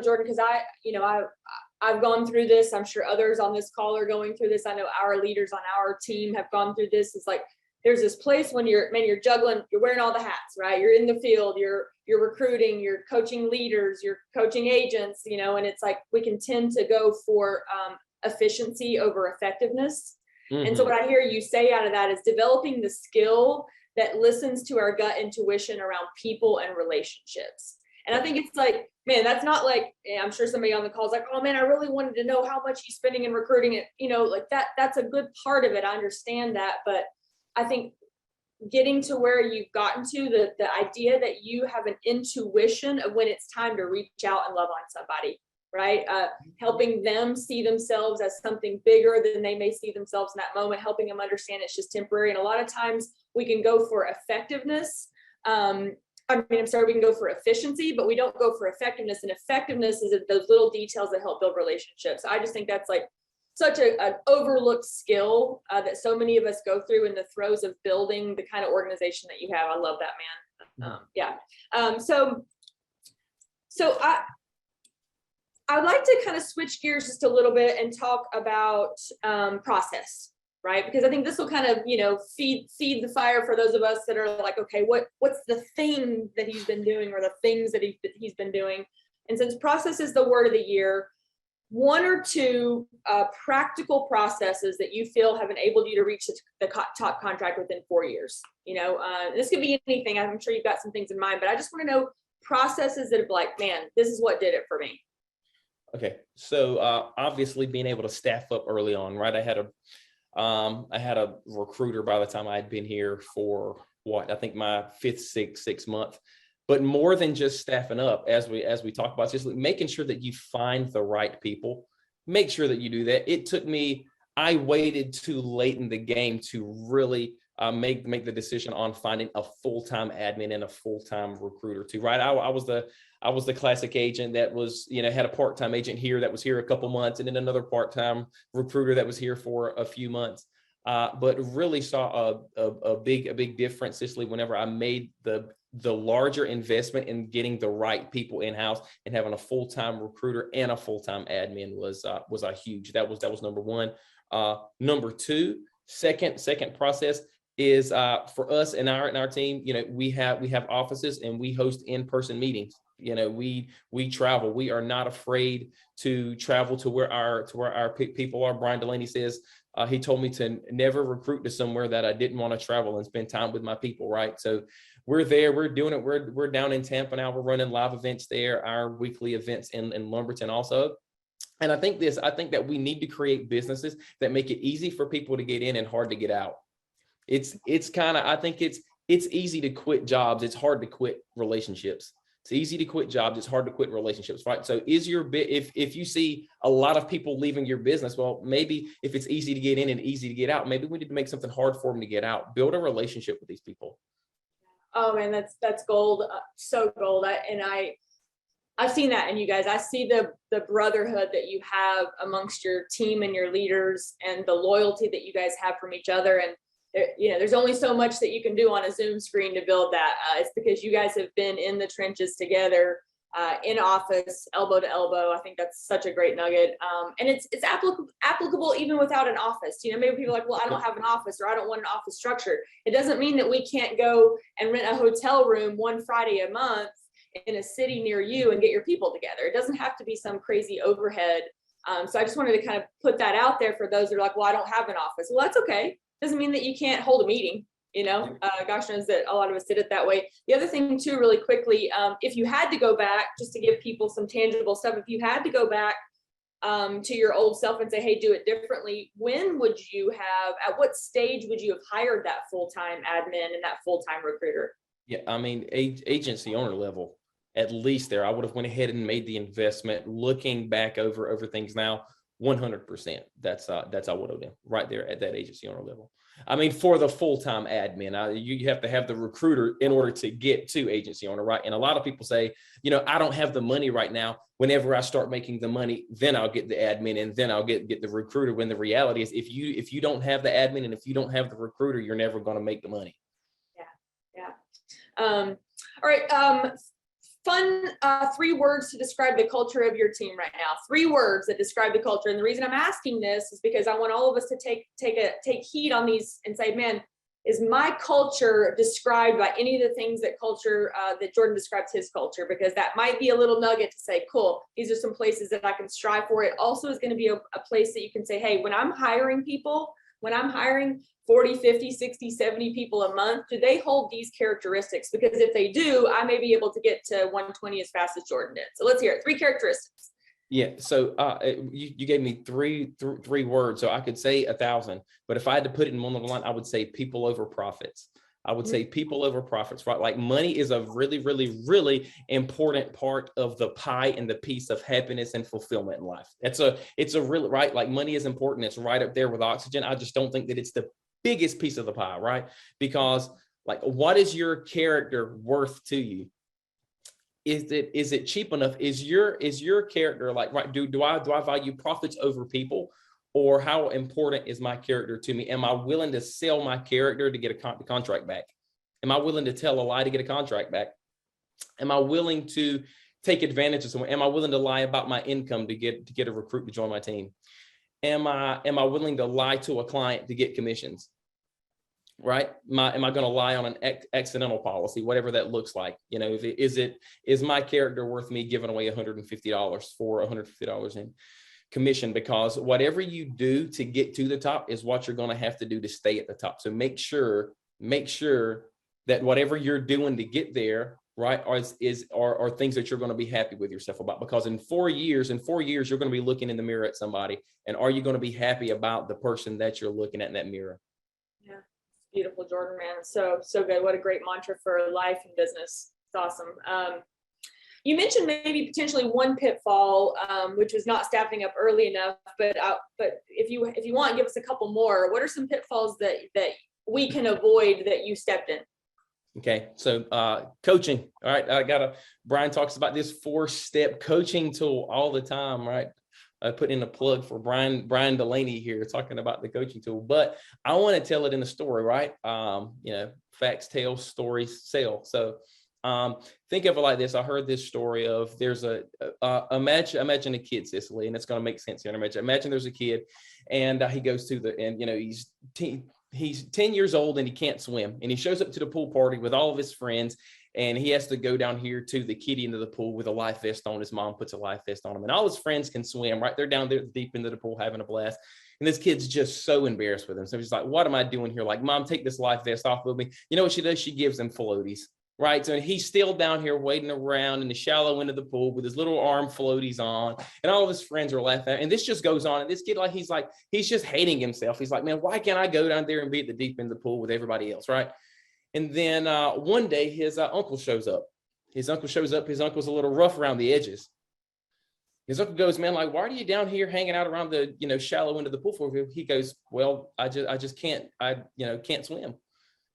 Jordan, because I've gone through this. I'm sure others on this call are going through this. I know our leaders on our team have gone through this. It's like there's this place when you're juggling, you're wearing all the hats, right? You're in the field, you're recruiting, you're coaching leaders, you're coaching agents, and it's like we can tend to go for efficiency over effectiveness. Mm-hmm. And so what I hear you say out of that is developing the skill that listens to our gut intuition around people and relationships. And I think it's like, man, that's not like, I'm sure somebody on the call is like, oh man, I really wanted to know how much he's spending in recruiting it. Like that's a good part of it. I understand that. But I think getting to where you've gotten to, the idea that you have an intuition of when it's time to reach out and love on somebody, right? Helping them see themselves as something bigger than they may see themselves in that moment, helping them understand it's just temporary. And a lot of times we can go for effectiveness. We can go for efficiency, but we don't go for effectiveness. And effectiveness is those little details that help build relationships. I just think that's like such an overlooked skill that so many of us go through in the throes of building the kind of organization that you have. I love that, man. So I would like to kind of switch gears just a little bit and talk about process, right? Because I think this will kind of, feed the fire for those of us that are like, okay, what's the thing that he's been doing or the things that he's been doing? And since process is the word of the year, one or two practical processes that you feel have enabled you to reach the top contract within 4 years. This could be anything. I'm sure you've got some things in mind, but I just want to know processes that have like, man, this is what did it for me. Okay. So obviously being able to staff up early on, right? I had a recruiter by the time I had been here for I think my sixth month. But more than just staffing up, as we talk about, just making sure that you find the right people. Make sure that you do that. I waited too late in the game to really make the decision on finding a full-time admin and a full-time recruiter too, right? I was the classic agent that was, had a part-time agent here that was here a couple months, and then another part-time recruiter that was here for a few months. But really saw a big difference, Cicely, whenever I made the larger investment in getting the right people in-house and having a full-time recruiter and a full-time admin was a huge. That was number one. Number two, second process is for us and our team. We have offices and we host in-person meetings. We travel. We are not afraid to travel to where our people are. Brian Delaney says he told me to never recruit to somewhere that I didn't want to travel and spend time with my people. Right. So we're there. We're doing it. We're down in Tampa now. We're running live events there. Our weekly events in Lumberton also. And I think that we need to create businesses that make it easy for people to get in and hard to get out. It's easy to quit jobs. It's hard to quit relationships. It's easy to quit jobs. It's hard to quit relationships, right? So if you see a lot of people leaving your business, well, maybe if it's easy to get in and easy to get out, maybe we need to make something hard for them to get out. Build a relationship with these people. Oh man, that's gold. So gold. I've seen that in you guys. I see the brotherhood that you have amongst your team and your leaders, and the loyalty that you guys have from each other. And there's only so much that you can do on a Zoom screen to build that. It's because you guys have been in the trenches together, in office, elbow to elbow. I think that's such a great nugget. And it's applicable even without an office. Maybe people are like, well, I don't have an office, or I don't want an office structure. It doesn't mean that we can't go and rent a hotel room one Friday a month in a city near you and get your people together. It doesn't have to be some crazy overhead. So I just wanted to kind of put that out there for those that are like, well, I don't have an office. Well, that's okay. Doesn't mean that you can't hold a meeting. Gosh knows that a lot of us did it that way. The other thing too, really quickly, if you had to go back, just to give people some tangible stuff, if you had to go back to your old self and say, hey, do it differently, when would you have, at what stage would you have hired that full-time admin and that full-time recruiter? Yeah, I mean, agency owner level, at least there, I would have went ahead and made the investment. Looking back over things now, 100%. That's I would have done right there at that agency owner level. I mean, for the full-time admin, you have to have the recruiter in order to get to agency owner, right? And a lot of people say, I don't have the money right now. Whenever I start making the money, then I'll get the admin and then I'll get the recruiter. When the reality is, if you don't have the admin and if you don't have the recruiter, you're never going to make the money. Yeah. All right. Fun 3 words to describe the culture of your team right now. 3 words that describe the culture. And the reason I'm asking this is because I want all of us to take heed on these and say, man, is my culture described by any of the things that Jordan describes his culture? Because that might be a little nugget to say, cool, these are some places that I can strive for. It also is going to be a place that you can say, hey, when I'm hiring people, when I'm hiring 40, 50, 60, 70 people a month, do they hold these characteristics? Because if they do, I may be able to get to 120 as fast as Jordan did. So let's hear it. 3 characteristics. Yeah. So you gave me three words. So I could say 1,000, but if I had to put it in one little line, I would say people over profits. I would say people over profits, right? Like money is a really, really, really important part of the pie and the piece of happiness and fulfillment in life. It's a really, right? Like money is important. It's right up there with oxygen. I just don't think that it's the biggest piece of the pie, right? Because like, what is your character worth to you? Is it cheap enough? Is your character like, right? Do I value profits over people? Or how important is my character to me? Am I willing to sell my character to get a contract back? Am I willing to tell a lie to get a contract back? Am I willing to take advantage of someone? Am I willing to lie about my income to get a recruit to join my team? Am I willing to lie to a client to get commissions? Right? Am I going to lie on an accidental policy, whatever that looks like? Is my character worth me giving away $150 for $150 in commission? Because whatever you do to get to the top is what you're going to have to do to stay at the top. So make sure that whatever you're doing to get there, right, are things that you're going to be happy with yourself about. Because in 4 years, you're going to be looking in the mirror at somebody, and are you going to be happy about the person that you're looking at in that mirror? Yeah, beautiful, Jordan, man. So good. What a great mantra for life and business. It's awesome. You mentioned maybe potentially one pitfall, which was not staffing up early enough. But if you want, give us a couple more. What are some pitfalls that we can avoid that you stepped in? Okay, so coaching. All right, Brian talks about this 4-step coaching tool all the time, right? I put in a plug for Brian Delaney here talking about the coaching tool, but I want to tell it in a story, right? Facts tell, stories sell. So think of it like this. I heard this story of imagine a kid, Cicely, and it's going to make sense here. Imagine there's a kid, and he goes to he's 10 years old and he can't swim, and he shows up to the pool party with all of his friends, and he has to go down here to the kiddie into the pool with a life vest on. His mom puts a life vest on him, and all his friends can swim, right? They're down there deep into the pool having a blast. And this kid's just so embarrassed with him. So he's like, what am I doing here? Like, Mom, take this life vest off with me. You know what she does? She gives him floaties. Right. So he's still down here waiting around in the shallow end of the pool with his little arm floaties on, and all of his friends are laughing. And this just goes on. And this kid, he's just hating himself. He's like, man, why can't I go down there and be at the deep end of the pool with everybody else? Right. And then one day his uncle shows up. His uncle's a little rough around the edges. His uncle goes, man, like, why are you down here hanging out around the, shallow end of the pool for? He goes, well, I just can't swim.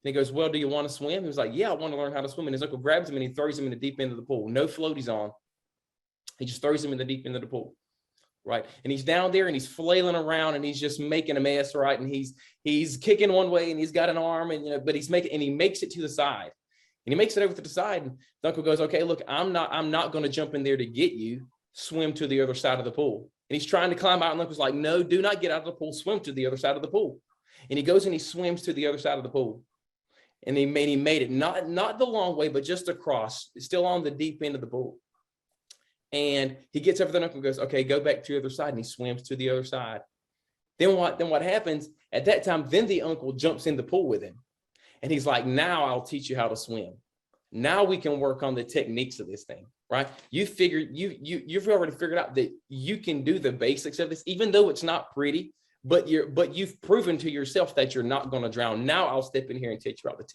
And he goes, well, do you want to swim? He was like, yeah, I want to learn how to swim. And his uncle grabs him and he throws him in the deep end of the pool. No floaties on. He just throws him in the deep end of the pool. Right. And he's down there and he's flailing around and he's just making a mess. Right. And he's kicking one way and he's got an arm and, but he makes it to the side, and he makes it over to the side. And the uncle goes, okay, look, I'm not going to jump in there to get you. Swim to the other side of the pool. And he's trying to climb out, and the uncle's like, no, do not get out of the pool. Swim to the other side of the pool. And he goes and he swims to the other side of the pool. And he made it not the long way, but just across, still on the deep end of the pool. And he gets over the uncle and goes, okay, go back to the other side. And he swims to the other side. Then what happens at that time, then the uncle jumps in the pool with him. And he's like, now I'll teach you how to swim. Now we can work on the techniques of this thing, right? You've already figured out that you can do the basics of this, even though it's not pretty, but you've proven to yourself that you're not going to drown. Now I'll step in here and teach you about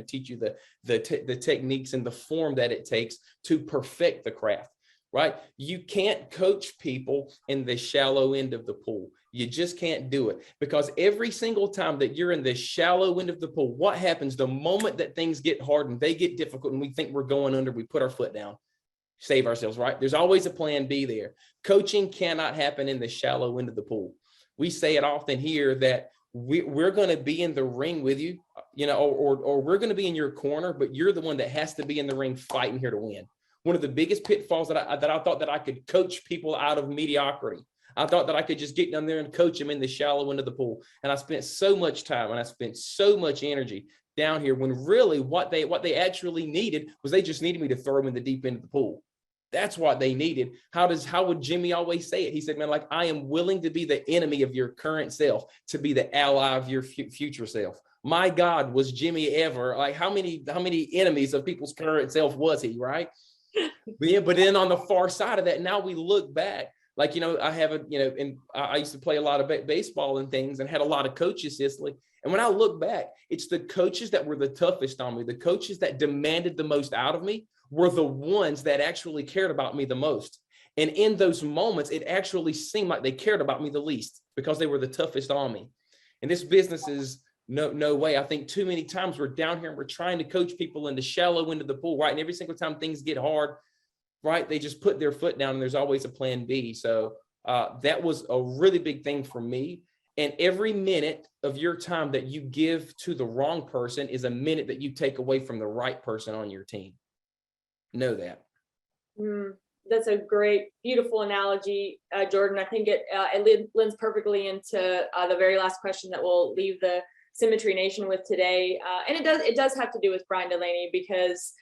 teach you the techniques and the form that it takes to perfect the craft. Right? You can't coach people in the shallow end of the pool. You just can't do it, because every single time that you're in the shallow end of the pool, what happens the moment that things get hard and they get difficult and we think we're going under, we put our foot down, save ourselves, right? There's always a plan B there. Coaching cannot happen in the shallow end of the pool. We say it often here that we're going to be in the ring with you, or we're going to be in your corner, but you're the one that has to be in the ring fighting here to win. One of the biggest pitfalls that I thought that I could coach people out of mediocrity. I thought that I could just get down there and coach them in the shallow end of the pool. And I spent so much time and I spent so much energy down here, when really what they actually needed was they just needed me to throw them in the deep end of the pool. That's what they needed. How would Jimmy always say it? He said, man, like, I am willing to be the enemy of your current self to be the ally of your future self. My God, was Jimmy ever, like, how many enemies of people's current self was he, right? But then on the far side of that, now we look back, like, I have and I used to play a lot of baseball and things and had a lot of coaches, Cicely. And when I look back, it's the coaches that were the toughest on me, the coaches that demanded the most out of me were the ones that actually cared about me the most. And in those moments, it actually seemed like they cared about me the least, because they were the toughest on me. And this business is no way. I think too many times we're down here and we're trying to coach people in the shallow end of the pool, right? And every single time things get hard, right, they just put their foot down and there's always a plan B. So that was a really big thing for me. And every minute of your time that you give to the wrong person is a minute that you take away from the right person on your team. Know that. That's a great, beautiful analogy, Jordan. I think it lends perfectly into the very last question that we'll leave the Symmetry Nation with today. And it does have to do with Brian Delaney, because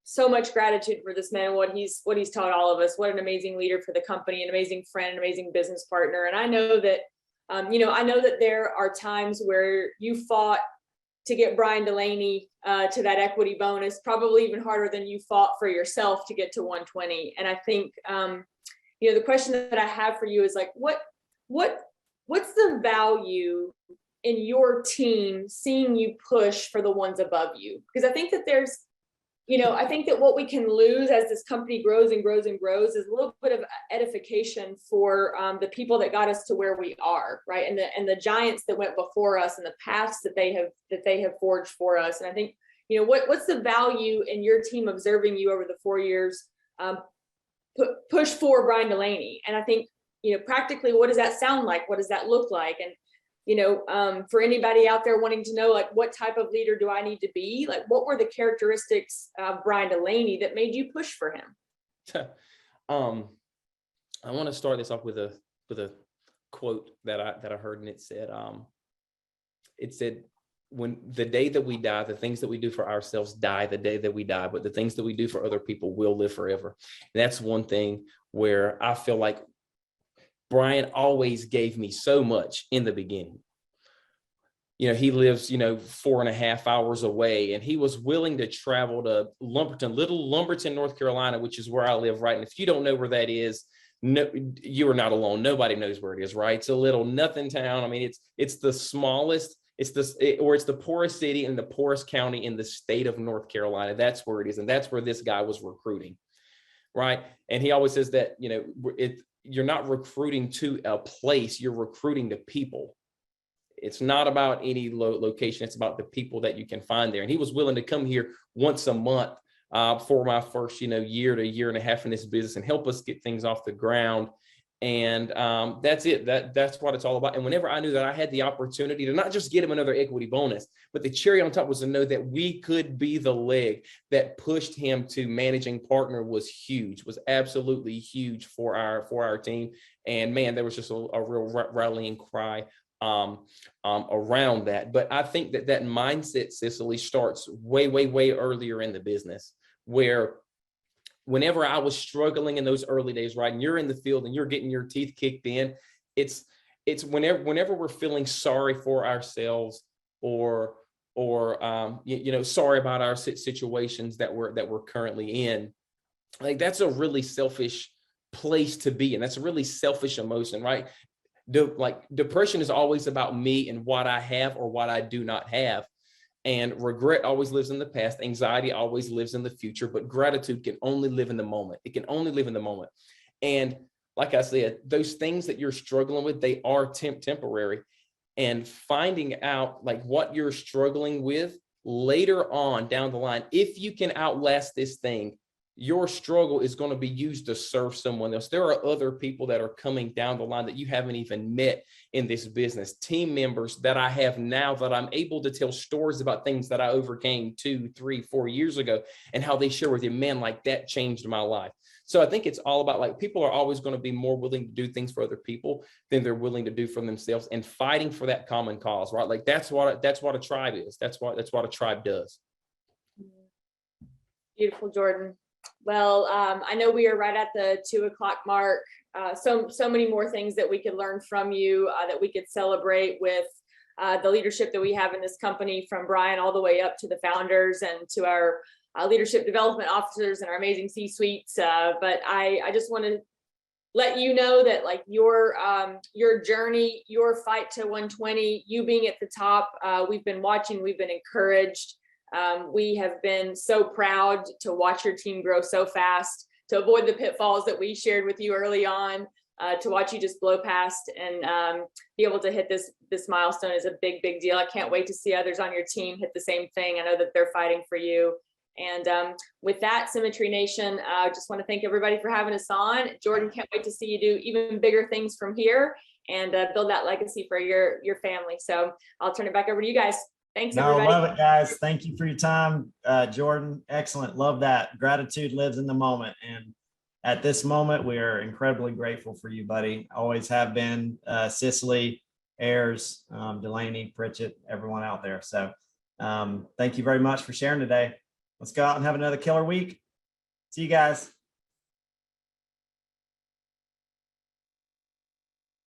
so much gratitude for this man, what he's taught all of us. What an amazing leader for the company, an amazing friend, an amazing business partner. And I know that there are times where you fought to get Brian Delaney to that equity bonus, probably even harder than you fought for yourself to get to 120. And I think the question that I have for you is, like, what's the value in your team seeing you push for the ones above you? Because I think that I think that what we can lose as this company grows and grows and grows is a little bit of edification for the people that got us to where we are, right? And the giants that went before us and the paths that they have forged for us. And I think, what's the value in your team observing you over the 4 years push for Brian Delaney? And I think, practically, what does that sound like? What does that look like? And for anybody out there wanting to know, like, what type of leader do I need to be? Like, what were the characteristics of Brian Delaney that made you push for him? I want to start this off with a quote that I heard, and it said, when the day that we die, the things that we do for ourselves die the day that we die, but the things that we do for other people will live forever. And that's one thing where I feel like Brian always gave me so much in the beginning. He lives, 4.5 hours away, and he was willing to travel to little Lumberton, North Carolina, which is where I live, right? And if you don't know where that is, no, you are not alone. Nobody knows where it is, right? It's a little nothing town. I mean, it's the smallest, it's the poorest city in the poorest county in the state of North Carolina. That's where it is. And that's where this guy was recruiting, right? And he always says that, you're not recruiting to a place, you're recruiting to people. It's not about any location. It's about the people that you can find there. And he was willing to come here once a month for my first, year to year and a half in this business and help us get things off the ground. And that's it. That's what it's all about. And whenever I knew that I had the opportunity to not just get him another equity bonus, but the cherry on top was to know that we could be the leg that pushed him to managing partner was absolutely huge for our team. And man, there was just a real rallying cry around that. But I think that that mindset, Cicely, starts way, way, way earlier in the business, where whenever I was struggling in those early days, right, and you're in the field and you're getting your teeth kicked in, it's whenever we're feeling sorry for ourselves or sorry about our situations that we're currently in, like that's a really selfish place to be, and that's a really selfish emotion, right? Depression is always about me and what I have or what I do not have. And regret always lives in the past. Anxiety always lives in the future, but gratitude can only live in the moment. It can only live in the moment. And like I said, those things that you're struggling with, they are temporary. And finding out like what you're struggling with later on down the line, if you can outlast this thing, your struggle is going to be used to serve someone else. There are other people that are coming down the line that you haven't even met in this business, team members that I have now that I'm able to tell stories about things that I overcame 2, 3, 4 years ago and how they share with you, man, like that changed my life. So I think it's all about like people are always going to be more willing to do things for other people than they're willing to do for themselves, and fighting for that common cause, right? Like that's what a tribe is. That's what a tribe does. Beautiful, Jordan. Well, I know we are right at the 2 o'clock mark. So many more things that we could learn from you, that we could celebrate with the leadership that we have in this company, from Brian all the way up to the founders and to our leadership development officers and our amazing C-suites. But I just want to let you know that like your journey, your fight to 120, you being at the top, we've been watching, we've been encouraged. We have been so proud to watch your team grow so fast, to avoid the pitfalls that we shared with you early on, to watch you just blow past and be able to hit this milestone is a big deal. I can't wait to see others on your team hit the same thing. I know that they're fighting for you. And with that, Symmetry Nation, I just want to thank everybody for having us on. Jordan, can't wait to see you do even bigger things from here and build that legacy for your family. So I'll turn it back over to you guys. Thanks, everybody. Love it, guys. Thank you for your time, Jordan. Excellent. Love that. Gratitude lives in the moment. And at this moment, we are incredibly grateful for you, buddy. Always have been. Cicely, Ayers, Delaney, Pritchett, everyone out there. So thank you very much for sharing today. Let's go out and have another killer week. See you guys.